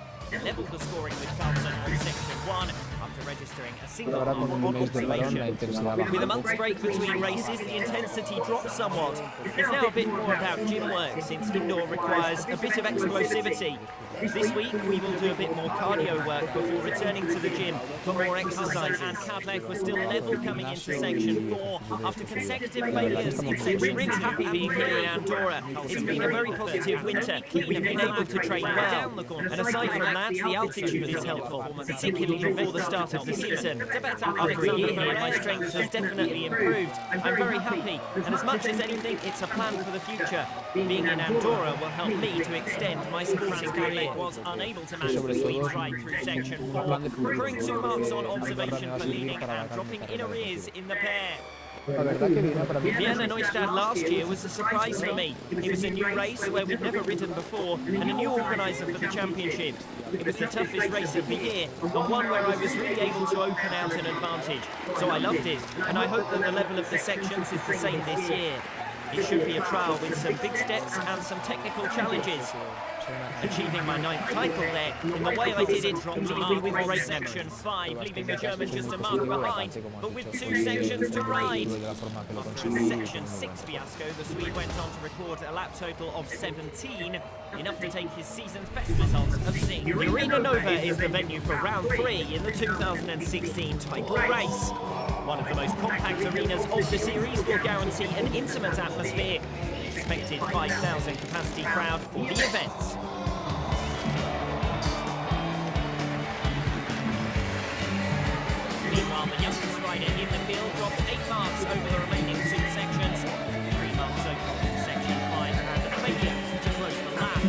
Leveled the scoring with Carlsen on section 1 after registering a single mark on observation. With a month's break between races, the intensity dropped somewhat. It's now a bit more about gym work since indoor requires a bit of explosivity. This week we will do a bit more cardio work before returning to the gym for more exercises. And Kadlec was still level coming into section 4 after consecutive failures in section 3. We're really happy being here in Andorra. It's been a very positive winter. We've been able to train well, and aside from that, the altitude is helpful, particularly before the start of the season. After a year here, my strength has definitely improved. I'm very happy, and as much as anything, it's a plan for the future. Being in Andorra will help me to extend my sporting career. Was unable to match the Swedes right through section 4, accruing 2 marks on observation for leading and dropping in arrears in the pair. Vienna Neustadt last year was a surprise for me. It was a new race where we'd never ridden before and a new organiser for the championship. It was the toughest race of the year and one where I was really able to open out an advantage. So I loved it, and I hope that the level of the sections is the same this year. It should be a trial with some big steps and some technical challenges. Achieving my 9th title there, in the way I did it, leading with great section 5, leaving the German just a mark behind, but with 2 sections to ride. After a section 6 fiasco, the Swede went on to record a lap total of 17, enough to take his season's best results of 6. Arena Nova is the venue for round 3 in the 2016 title race. One of the most compact arenas of the series will guarantee an intimate atmosphere. Expected 5,000 capacity crowd for the events. Meanwhile, the youngest rider in the field dropped 8 marks over the remaining 2 sections. 3 marks over in section 5 and a failure to close the lap.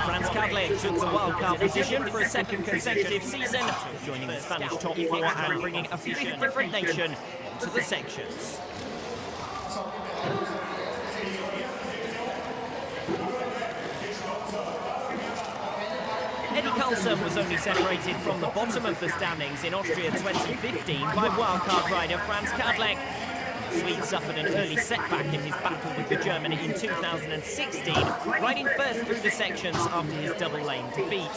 Franz Kadlec took the wildcard position for a 2nd consecutive season, joining the Spanish top 4 and bringing a 5th different nation to the sections. Carlsen was only separated from the bottom of the standings in Austria 2015 by wildcard rider Franz Kadlec. The Swede suffered an early setback in his battle with the German in 2016, riding first through the sections after his double-lane defeat.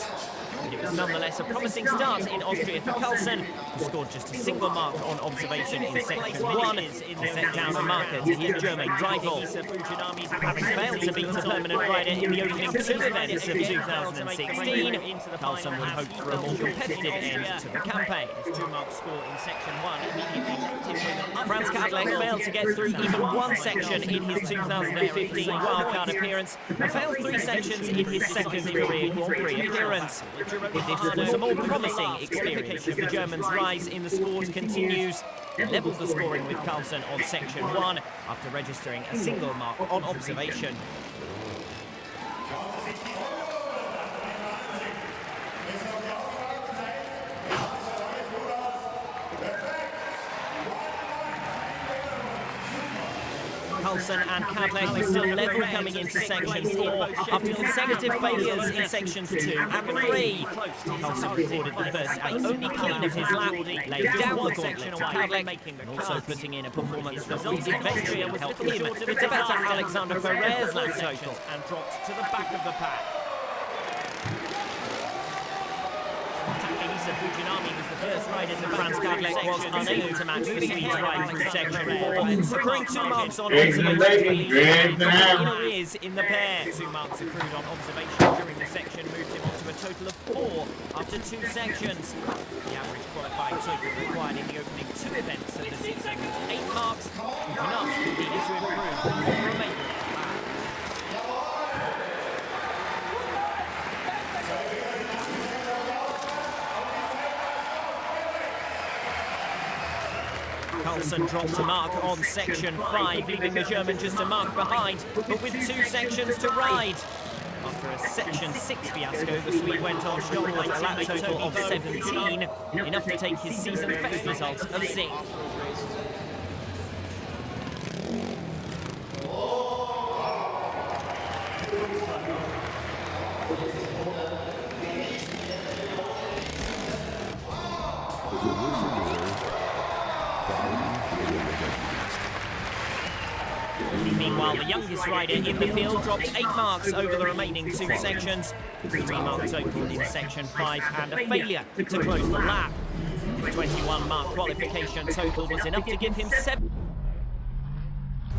But it was nonetheless a promising start in Austria for Carlsen, who scored just a single mark on observation in section 1 and set down a marker to his German rival. Having failed to beat a permanent rider in the opening 2 events of 2016, Carlsen would hope for a more competitive end to the campaign. His 2-mark score in section 1 immediately left him with Franz Kadlec failed to get through even one section in his 2015 wildcard appearance and failed 3 sections in his second career Grand Prix appearance. This was a more promising experience as the Germans' rise in the sport continues. Levelled the scoring with Carlsen on section 1 after registering a single mark on observation. Carlsen and Kadlec were still level coming into section 4 after consecutive failures in sections 2 and 3. Carlsen recorded the first and only clean of his lap, laid down the gauntlet to Kadlec, and also putting in a performance that would eventually help him to better Alexander Ferrer's lap total and dropped to the back of the pack. Fujinami was the first rider to Franz Kadlec was unable to match the Swede's ride through section 4, accruing 2 marks on observation is in the pair. 2 marks accrued on observation during the section moved him on to a total of 4 after 2 sections. The average qualifying total required in the opening 2 events of the season was 8 marks, enough needed to improve on the remainder. Carlsen dropped a mark on section 5, leaving the German just a mark behind, but with 2 sections to ride. After a section 6 fiasco, the Swede went on to dominate a lap total of 17, enough to take his season's best result of 6th. Meanwhile, the youngest rider in the field dropped 8 marks over the remaining 2 sections, with a 3-mark total in section 5 and a failure to close the lap. His 21-mark qualification total was enough to give him 7.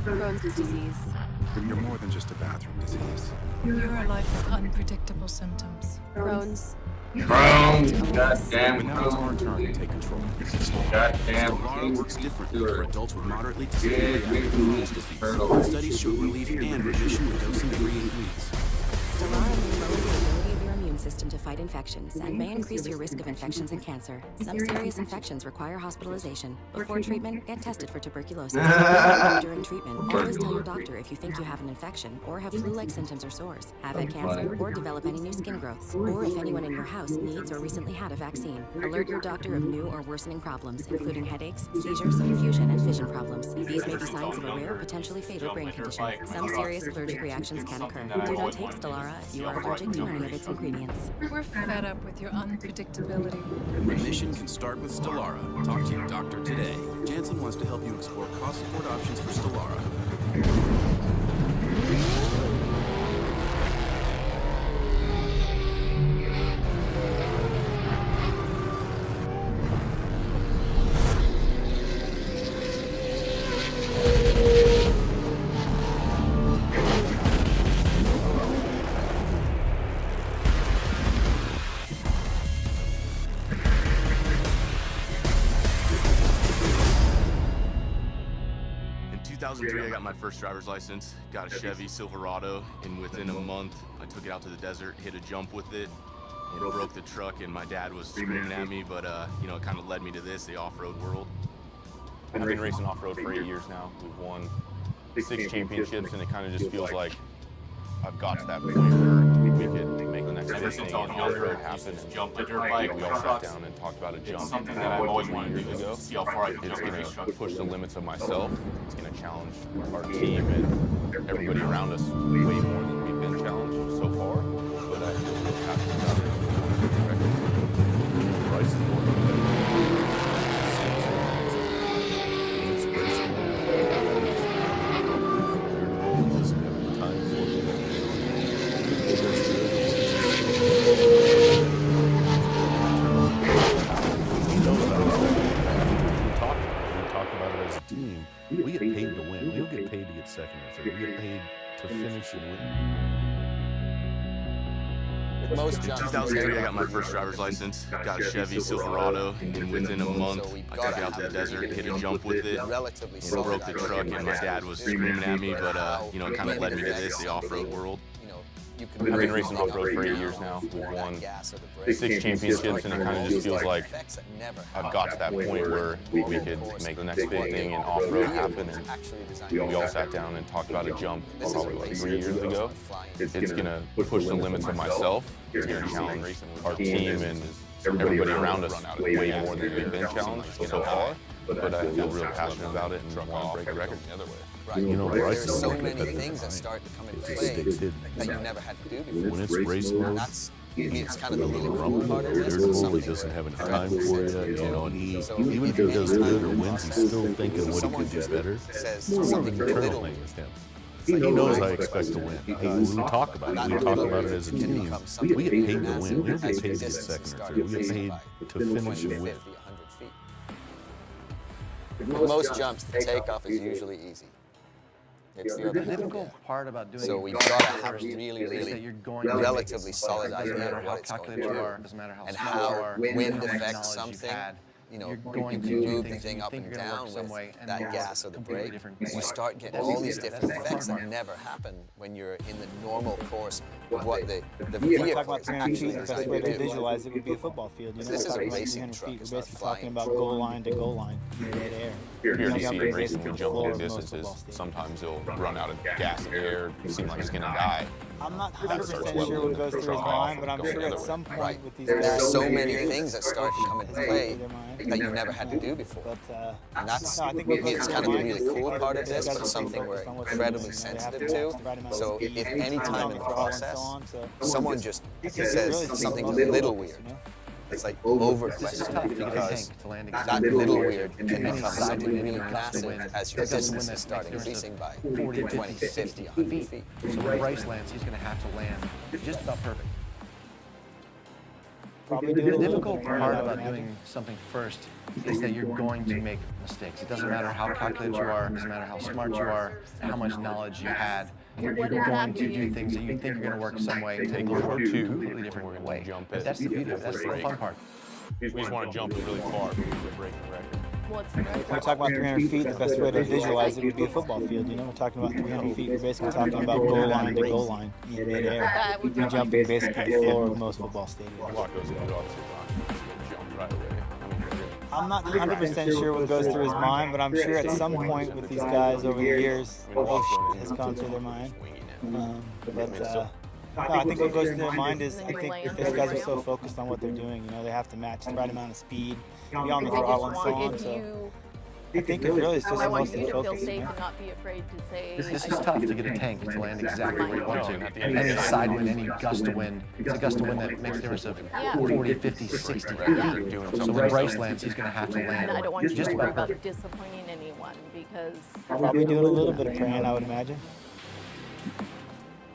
Crohn's disease. You're more than just a bathroom disease. You're a life of unpredictable symptoms. Crohn's. Goddamn. But now it's our turn to take control. Goddamn. Stelara works differently for adults with moderately to severely active Crohn's disease. Studies show relief and remission with dosing degree increase. Stelara may lower the ability of your immune system to fight infections and may increase your risk of infections and cancer. Some serious infections require hospitalization. Before treatment, get tested for tuberculosis. During treatment, always tell your doctor if you think you have an infection or have flu-like symptoms or sores, have had cancer, or develop any new skin growths, or if anyone in your house needs or recently had a vaccine. Alert your doctor of new or worsening problems, including headaches, seizures, confusion, and vision problems. These may be signs of a rare, potentially fatal brain condition. Some serious allergic reactions can occur. Do not take Stelara if you are allergic to any of its ingredients. We're fed up with your unpredictability. Remission can start with Stelara. Talk to your doctor today. Janssen wants to help you explore cost support options for Stelara. In 2003, I got my first driver's license, got a Chevy Silverado, and within a month, I took it out to the desert, hit a jump with it, and broke the truck, and my dad was screaming at me, but, you know, it kind of led me to this, the off-road world. I've been racing off-road for 8 years now. We've won 6 championships, and it kind of just feels like I've got to that point where we could make the next big thing and off-road happen. And Jump the dirt bike, we all sat down and talked about a jump something that that I I've always did wanted to years do, ago. see how far I can It's take a going race truck. to push the limits of myself. It's going to challenge our team and everybody around us way more than we've been challenged so far. But I feel real passionate about it. Bryce is more than that. It's racing. get second or third. We get paid to finish and win. In 2003, I got my first driver's license. Got a Chevy Silverado, and within a month, I took it out to the desert, hit a jump with it, and broke the truck. And my dad was screaming at me, but you know, it kind of led me to this, the off-road world. I've been racing off-road for 8 years now. We've won 6 championships, and it kind of just feels like I've got to that point where we could make the next big thing and off-road happen. And we all sat down and talked about a jump probably like 3 years ago. It's going to push the limits of myself, it's going to challenge our team and everybody around us way more than we've been challenged so far. But I feel real passionate about it and want to break a record the other way. Right. You know, there's so many things that start to come into play that you never had to do before. When it's race mode, it's kind of the little grumpy part of this. He doesn't have any time for you, you know, and even if he does good or wins, he's still thinking what he could do better. It's more of an internal thing with him. He knows I expect to win. We talk about it. We talk about it as a team. We get paid to win. We don't get paid to get second or third. We get paid to finish and win. With most jumps, the takeoff is usually easy. It's the difficult part about doing so we've got to have really relatively solid idea of what it's going to do and how wind affects something. You know, you can move the thing up and down with that gas or the brake. You start getting all these different effects that never happen when you're in the normal course of what the vehicle talk about 300 feet, actually the best way to visualize it would be a football field. You know, this is a about racing 300 truck. feet. We're basically talking about goal line to goal line in midair. Here you see in racing, we jump long distances. Sometimes he'll run out of gas in the air. It seems like he's going to die. I'm not 100% sure what goes through his mind, but I'm sure at some point with these guys... There's so many things that start to come into play that you've never had to do before. And that's, it's kind of a really cool part of this, but something we're incredibly sensitive to. So if any time in the process, someone just says something a little weird, it's like over question because that little weird can become something really massive as your distance is starting increasing by 40, 20, 50, 100 feet. So when Bryce lands, he's going to have to land just about perfect. The difficult part about doing something first is that you're going to make mistakes. It doesn't matter how calculated you are, it doesn't matter how smart you are, how much knowledge you had. You're going to do things that you think are going to work some way, take you to a completely different way. But that's the beauty of it. That's the fun part. We just want to jump it really far to break the record. When we talk about 300 feet, the best way to visualize it would be a football field. You know, we're talking about 300 feet. We're basically talking about goal line to goal line in midair. You jump in basically the floor of most football stadiums. I'm not 100% sure what goes through his mind, but I'm sure at some point with these guys over the years, oh shit has gone through their mind. No, I think what goes through their mind is I think these guys are so focused on what they're doing. You know, they have to match the right amount of speed, be on the throttle and so on. So I think it really is just mostly focus. This is tough to get a tank to land exactly where you want to. Any side wind, any gust of wind, it's a gust of wind that makes a difference of 40, 50, 60 feet. So when Bryce lands, he's going to have to land just about perfect. Disappointing anyone because probably doing a little bit of praying, I would imagine.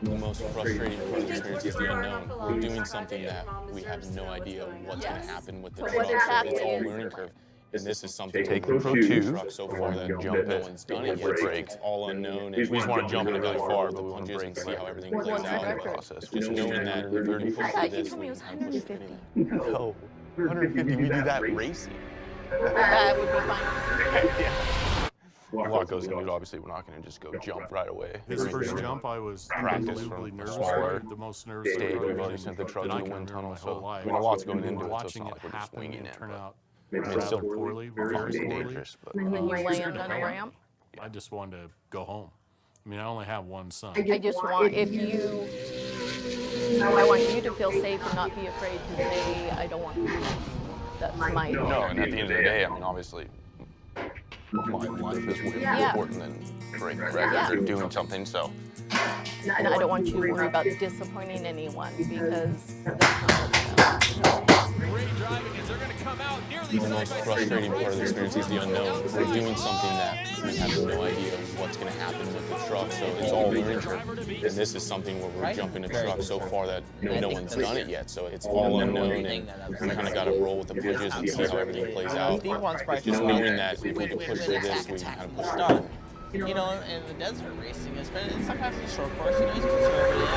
The most frustrating part of the experience is the unknown. We're doing something that we have no idea what's going to happen with the truck. So it's all a learning curve. And this is something take the Pro 2 truck so far that jump it, no one's done it yet. Brakes, all unknown. And we just want to jump it really far, the lunges, and see how everything plays out in the process. Just knowing that if we already push for this, we can kind of push it anyway. No, 150, we do that racing. That would be fine. Yeah. A lot goes into it. Obviously, we're not going to just go jump right away. His first jump, I was unbelievably nervous for it. The most nervous stage. We've already sent the truck to the wind tunnel, so I mean, a lot's going into it. So it's not like we're just winging it. Turn out it's still poorly, very dangerous. But and then you land on a ramp. I just wanted to go home. I mean, I only have one son. I just want I want you to feel safe and not be afraid to say I don't want to. That's my. No, and at the end of the day, I mean, obviously. My life is way more important than breaking a record or doing something, so. And I don't want you to worry about disappointing anyone because that's not what the most frustrating part of the experience is the unknown. We're doing something that we have no idea what's going to happen with the truck, so it's all learning curve. And this is something where we're jumping a truck so far that no one's done it yet, so it's all unknown, and we kind of got to roll with the punches and see how everything plays out. Just knowing that if we can push through this, we can kind of push through. You know, in the desert racing, and sometimes in the short course, you know, he's conservative.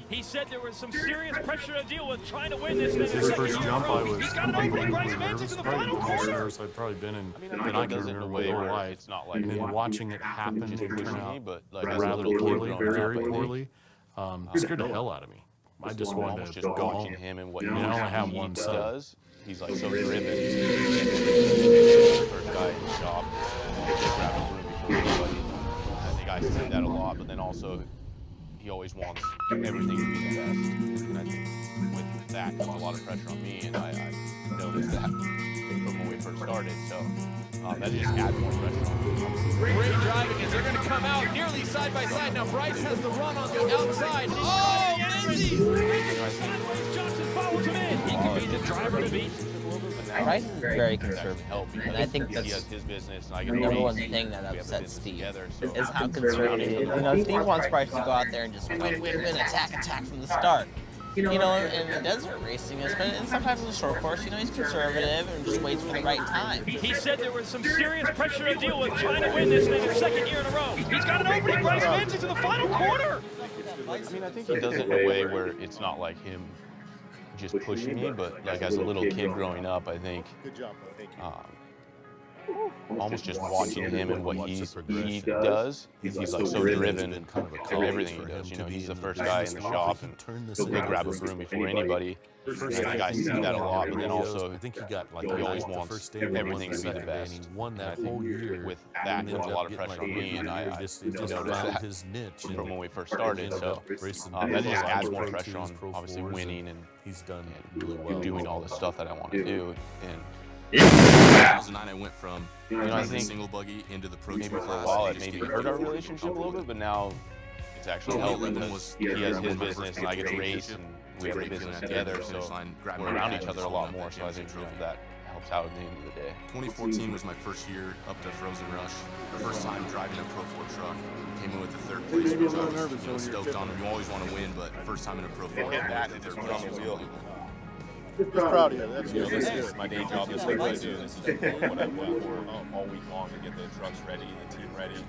He said there was some serious pressure to deal with trying to win this thing. His first jump, I was He's got an opening, Bryce Menzies nervous. in the Probably final the most corner. nervous I've probably been in I than I can remember my whole life. It's not like And then watching it happen and turn out but like rather poorly, very poorly, it scared the hell out of me. I just wanted to just go watching home. him and what I only have he one son. does. He's like so driven. First guy in the shop. Grab his room before anybody. I think I see that a lot, but then also he always wants everything to be the best. And I think with that comes a lot of pressure on me, and I noticed that from when we first started. So that just adds more pressure on me. Great driving as they're going to come out nearly side by side. Now Bryce has the run on the outside. Oh, Menzies! Johnson follows him in. He could be the driver to beat. Bryce is very conservative, and I think that's he has his business, and I the get number race. one thing that We have a upsets business Steve together, so is how conservative he is. You know, Steve wants Bryce to go out there and just win, attack from the start. You know, in the desert racing, and sometimes in the short course, you know, he's conservative and just waits for the right time. He said there was some serious pressure to deal with trying to win this thing a second year in a row. He's got an opening. Bryce Menzies in the final corner. I mean, I think he does it in a way where it's not like him just pushing me, but like as a little kid growing up, I think almost just watching him and what he does, he's like so driven in everything he does. You know, he's the first guy in the shop, and he'll grab a room before anybody. And I think I see that a lot, but then also I think he got like he always the wants first day, everything to be the best. and he won that And I whole think year. with that comes a lot of pressure on me, and I just noticed found that his niche from when we first started. So that just adds more pressure on obviously winning and he's done doing all the stuff that I want to do. And 2009, I went from I think single buggy into the pro maybe tour for a class. while and it just maybe getting hurt our ready for relationship a little Oakland. bit, but now it's actually helped because he has his business and I get to race and we have a business together, so we're around each other a lot more. So I think that helps out at the end of the day. 2014 was my first year up to Frozen Rush. First time driving a Pro 4 truck. Came in with the third place, which I was stoked on. You always want to win, but first time in a Pro 4. Hit that and just put on the wheel. Just proud of you. That's You know, good. this is my day job. This is what I do. This is what I've done for all week long to get the trucks ready, the team ready to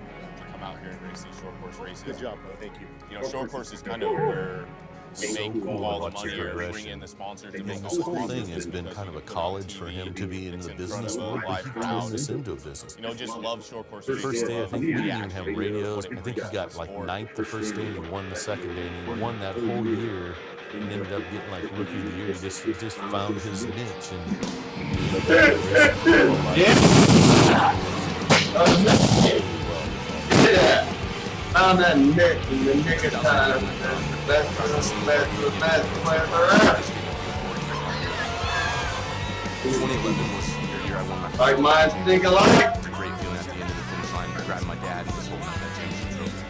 come out here and race these short course races. Good job, bro. Thank you. You know, short course is kind of where we make all the money or bring in the sponsors to make all This the whole sponsors. thing has been kind of a college for him to be in the business world, but he crowd. turned this into a business. You know, just love short course The racing. first day, I think he didn't even have Reaction, radios. what it I think he brings to got the like sport. ninth the first day, and he won the second day, and he won that whole year, and ended up getting like rookie of the year. He just found his niche, and Found that niche in the nick of time. That's the best weather ever. 2011 was the year I won my first. Like mine think alike. It's a great feeling at the end of the finish line, grabbing my dad and just holding up that championship trophy.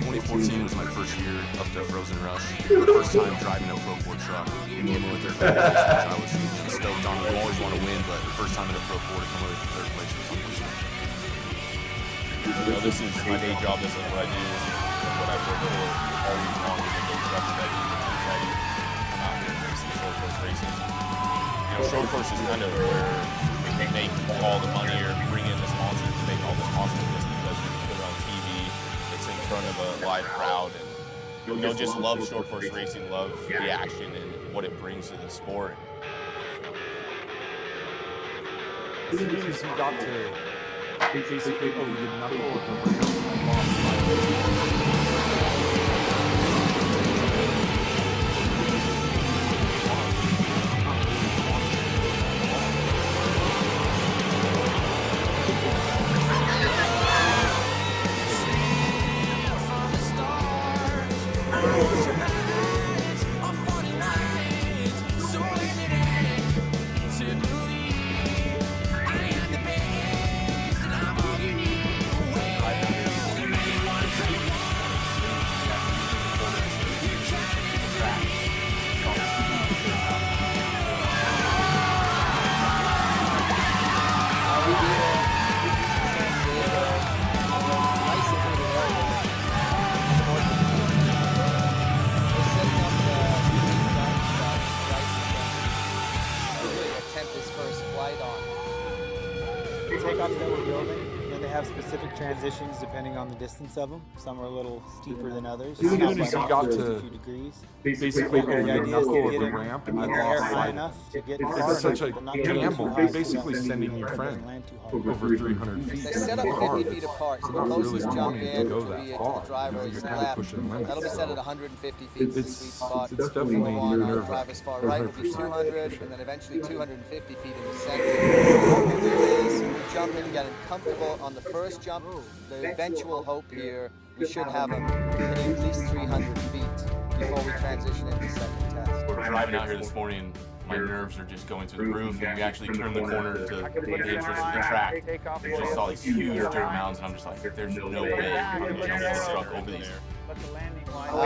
2014 was my first year up to Frozen Rush. First time driving a Pro 4 truck. Came in with their third place, which I was stoked on. You always want to win, but the first time in a Pro 4 to come away with the third place was something. You know, this is my day job. This is what I do. This is what I've worked for all week long to get those trucks ready, come out here and race these short course races. You know, short course is kind of where we make all the money or bring in the sponsors to make all this possible just because we can put it on TV. It's in front of a live crowd, and you know, just love short course racing, love the action and what it brings to the sport. As soon as you got to basically over the knuckle of the attempt his first flight on. The takeoffs that we're building have specific transitions depending on the distance of them. Some are a little steeper than others. As soon Not as by you much, got just to a few degrees. basically The over the idea is knuckle to of get the him ramp in and the you air lost high sight. enough to get It's far such enough, a but not to go too gamble. high, You're so basically that sending the your truck friend doesn't land too hard. over 300 feet. They set up 50 feet apart, so the Not really closest jump wanting to in, go which will that be to far. the driver's You're kind of left, pushing limits. that'll be set at 150 feet to the It's sweet spot. definitely The one on nerve-wracking. driver's far right will be 100%. 200, and then eventually 250 feet in the center. What we'll do is we'll jump in and get him comfortable on the first jump. The eventual hope here, we should have him hitting at least 300 feet before we transition into the second test. We're driving out here this morning, my nerves are just going through the roof, and we actually turned the corner to the entrance of the track. We just saw these huge dirt mounds, and I'm just like, there's no way I'm going to jump this truck over these.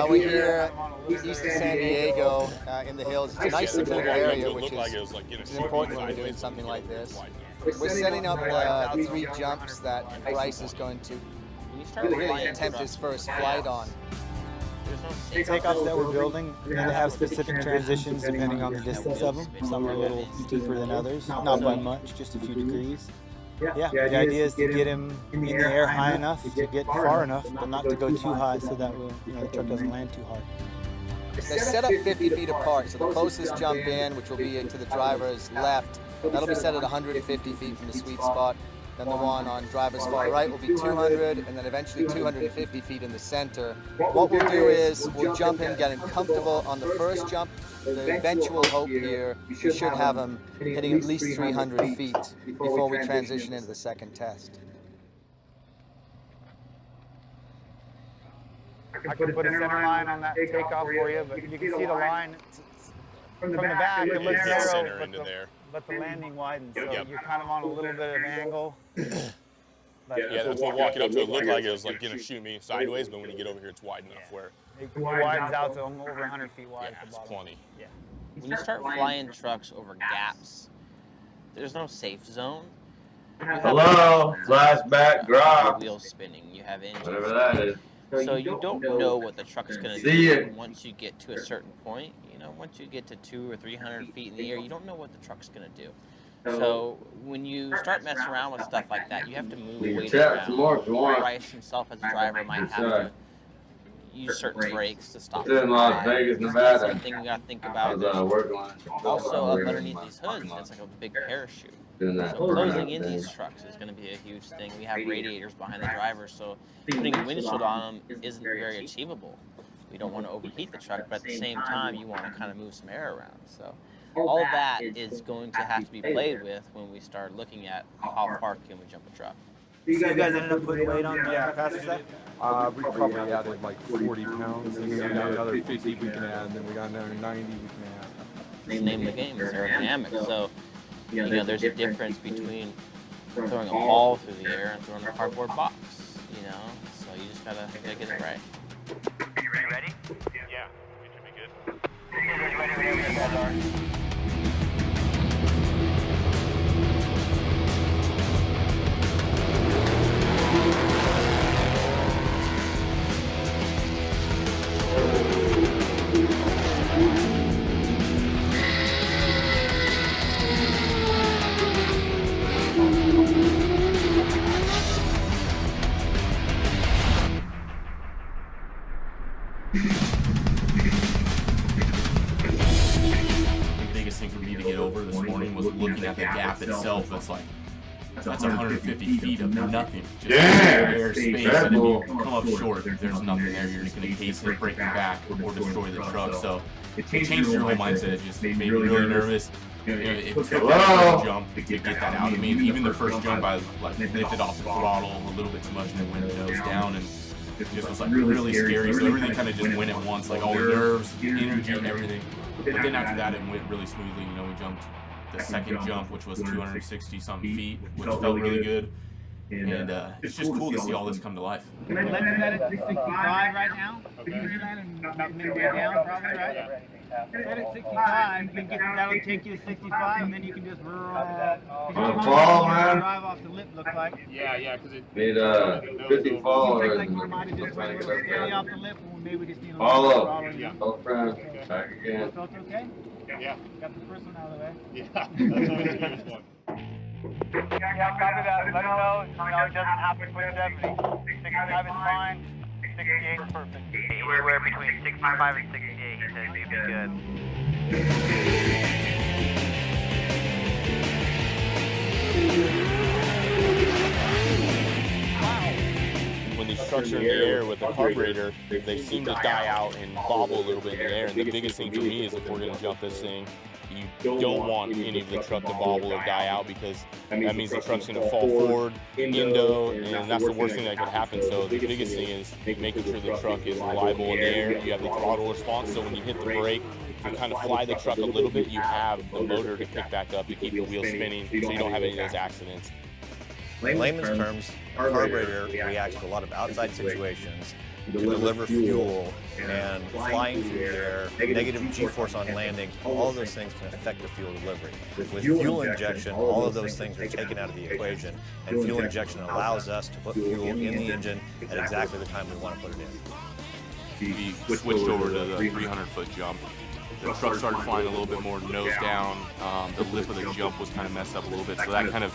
We're here east of San Diego in the hills. It's a nice secluded area, which is important when we're doing something like this. We're setting up the 3 jumps that Bryce is going to really attempt his first flight on. The takeoffs that we're building, they have specific transitions depending on the distance of them. Some are a little steeper than others, not by much, just a few degrees. Yeah, the idea is to get him in the air high enough to get far enough, but not to go too high so that the truck doesn't land too hard. They're set up 50 feet apart, so the closest jump in, which will be to the driver's left, that'll be set at 150 feet from the sweet spot. Then the one on driver's far right will be 200, and then eventually 250 feet in the center. What we'll do is we'll jump in, get him comfortable on the first jump. The eventual hope here, we should have him hitting at least 300 feet before we transition into the second test. I could put a center line on that takeoff for you, but you can see the line from the back. It looks narrow, but the landing widens, so you're kind of on a little bit of angle. Yeah, that's what walking up to it looked like. It was like going to shoot me sideways, but when you get over here, it's wide enough where it widens out to over 100 feet wide. Yeah, it's plenty. Yeah. When you start flying trucks over gaps, there's no safe zone. Hello, flashback drop. Wheels spinning. You have engines. Whatever that is. So you don't know what the truck is going to See do it. once you get to a certain point. You know, once you get to 200 or 300 feet in the air, you don't know what the truck's going to do. So when you start messing around with stuff like that, you have to move weight around. Bryce himself as a driver might have to use certain brakes to stop. It's in Las Vegas, Nevada. Something you got to think about. Also up underneath these hoods, it's like a big parachute. So closing in these trucks is going to be a huge thing. We have radiators behind the driver, so putting a windshield on them isn't very achievable. We don't want to overheat the truck, but at the same time, you want to kind of move some air around. So all that is going to have to be played with when we start looking at how far can we jump a truck. So you guys ended up putting weight on the passenger side? We probably added like 40 pounds, and then another 50 we can add, and then we got another 90 we can add. The name of the game is aerodynamics. So, you know, there's a difference between throwing a ball through the air and throwing a cardboard box, you know? So you just gotta get it right. You ready? Yeah, it should be good. Ready. The biggest thing for me to get over this morning was looking at the gap itself. That's 150 feet of nothing. Just air space, and if you come up short, there's nothing there. You're just going to case it, break your back, or destroy the truck. So it changed your whole mindset. It just made me really nervous. It took that first jump to get that out of me. And even the first jump, I lifted off the throttle a little bit too much and then went nose down. And it just was really scary. So everything kind of just went at once, like all the nerves, energy, and everything. But then after that, it went really smoothly. You know, we jumped the second jump, which was 260-something feet, which felt really good. And it's just cool to see all this come to life. Let's set it to 65 right now. You're landing midway down, probably, right? Set it 65. That'll take you to 65, and then you can just drive off the lip, look like. Yeah, because it Need 50 followers. Like you might have just went a little steady off the lip, or maybe just need a little Follow. throttle. All friends. Back again. Felt okay? Yeah. Got the first one out of the way. Yeah, that's always the biggest one. Yeah, copy that. Let him know, it doesn't happen with 70. 65 is fine. 68 is perfect. Anywhere between 65 and 68, he says you'd be good. When these trucks are in the air with the carburetor, they seem to die out and bobble a little bit in the air. And the biggest thing for me is if we're going to jump this thing, you don't want any of the truck to bobble or die out, because that means the truck's going to fall forward, indo, and that's the worst thing that could happen. So the biggest thing is making sure the truck is reliable in the air. You have the throttle response, so when you hit the brake, you kind of fly the truck a little bit, you have the motor to pick back up to keep the wheels spinning, so you don't have any of those accidents. In layman's terms, our carburetor reacts to a lot of outside situations to deliver fuel, and flying through the air, negative G-force on landing, all of those things can affect the fuel delivery. With fuel injection, all of those things are taken out of the equation, and fuel injection allows us to put fuel in the engine at exactly the time we want to put it in. We switched over to the 300-foot jump. The truck started flying a little bit more nose down. The lip of the jump was kind of messed up a little bit, so that kind of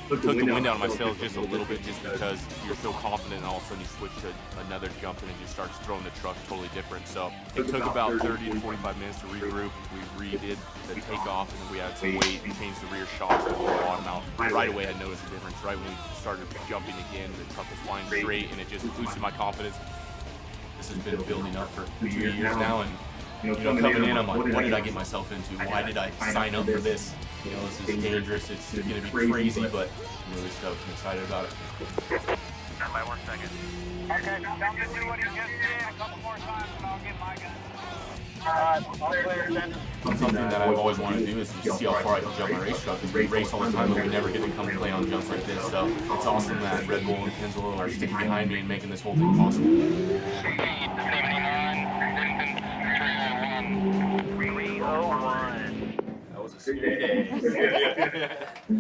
took the wind out of my sails just a little bit, just because you're so confident, and all of a sudden you switch to another jump and it just starts throwing the truck totally different. So it took about 30 to 45 minutes to regroup. We redid the takeoff, and we had some weight and changed the rear shocks to the bottom out. Right away I noticed the difference. Right when we started jumping again, the truck was flying straight, and it just boosted my confidence. This has been building up for 2 years now, and coming in, I'm like, what did I get myself into? Why did I sign up for this? This is dangerous. It's going to be crazy, but I'm really stoked and excited about it. Stand by 1 second. Okay, I'm going to do what he just did a couple more times, and I'll get my gun. All clear, then. Something that I've always wanted to do is just see how far I can jump my race truck, because we race all the time, but we never get to come play on jumps like this. So it's awesome that Red Bull and Pennzoil are sticking behind me and making this whole thing possible. 301. That was a scary day.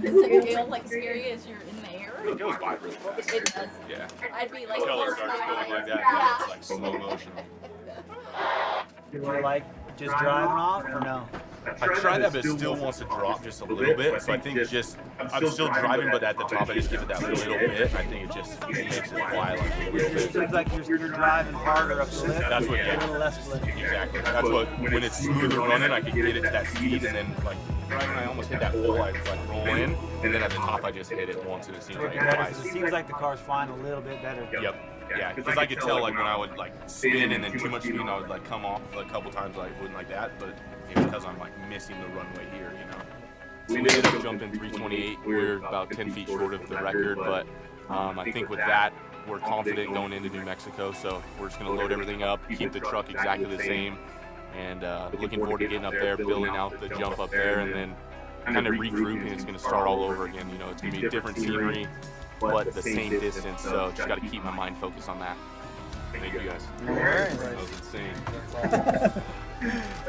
Does it feel like scary as you're in the air? It goes by really fast. It does. Yeah. I'd be like, Until it close starts my going eyes. like that, Yeah. it's like slow motion. You like just driving off or no? I tried that, but it still wants to drop just a little bit. So I think I'm still driving, but at the top I just give it that little bit. I think it just makes it fly like a little bit. It seems like you're driving harder up the lip. That's what, A little less flip. Exactly. That's what, when it's smooth and running, I can get it to that speed, and then like right when I almost hit that hole, I like roll in, and then at the top I just hit it once, and it seems like It seems like the car's flying a little bit better. Yep. Yeah, because I could tell like when I would like spin and then too much speed, I would like come off a couple times, like wouldn't like that, but it's because I'm like missing the runway here, So we ended up jumping 328. We're about 10 feet short of the record, but I think with that, we're confident going into New Mexico, so we're just going to load everything up, keep the truck exactly the same, and looking forward to getting up there, building out the jump up there, and then kind of regrouping. It's going to start all over again. It's going to be different scenery, but the same distance, so just got to keep my mind focused on that. Thank you guys. That was insane.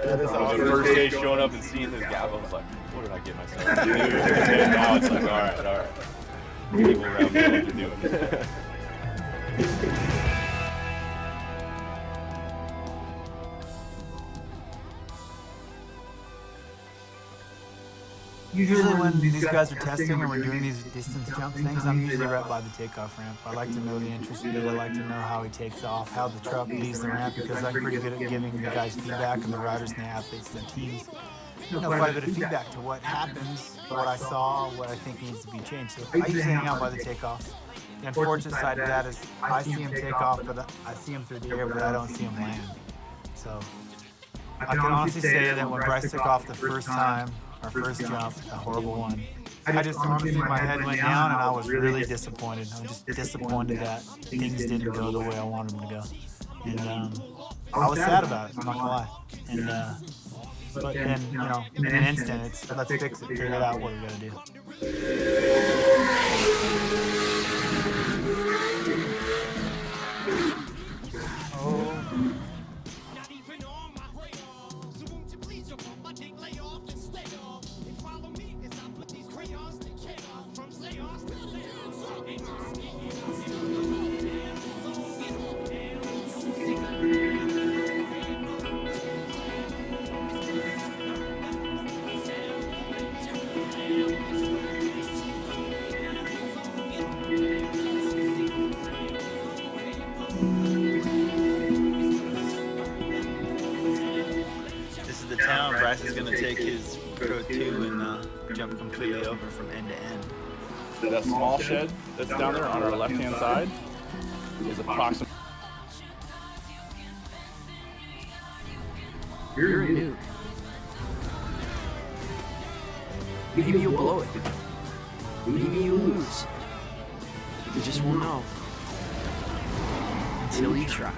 That is awesome. The first day showing up and seeing this guy, I was like, what did I get myself into? And now it's like, all right. People around me know what to do. Usually when these guys are testing and we're doing these distance jump things, I'm usually right by the takeoff ramp. I like to know the interest bit. I like to know how he takes off, how the truck leaves the ramp, because I'm pretty good at giving the guys feedback, and the riders and the athletes and the teams, quite a bit of feedback to what happens, what I saw, what I think needs to be changed. So I usually hang out by the takeoffs. The unfortunate side of that is I see him take off, but I see him through the air, but I don't see him land. So I can honestly say that when Bryce took off the first time, our first jump, a horrible one, I just honestly, my head went down and I was really disappointed. I'm just disappointed that things didn't go the way I wanted them to go. And I was sad about it, I'm not gonna lie. And but then, in an instant, it's let's fix it, figure out what we gotta do. 2 and jump completely over from end to end. That small shed that's down there on our left-hand side is approximately... You're a noob. Maybe you'll blow it. Maybe you'll lose. You just won't know. Until you try.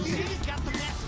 She's got the mask.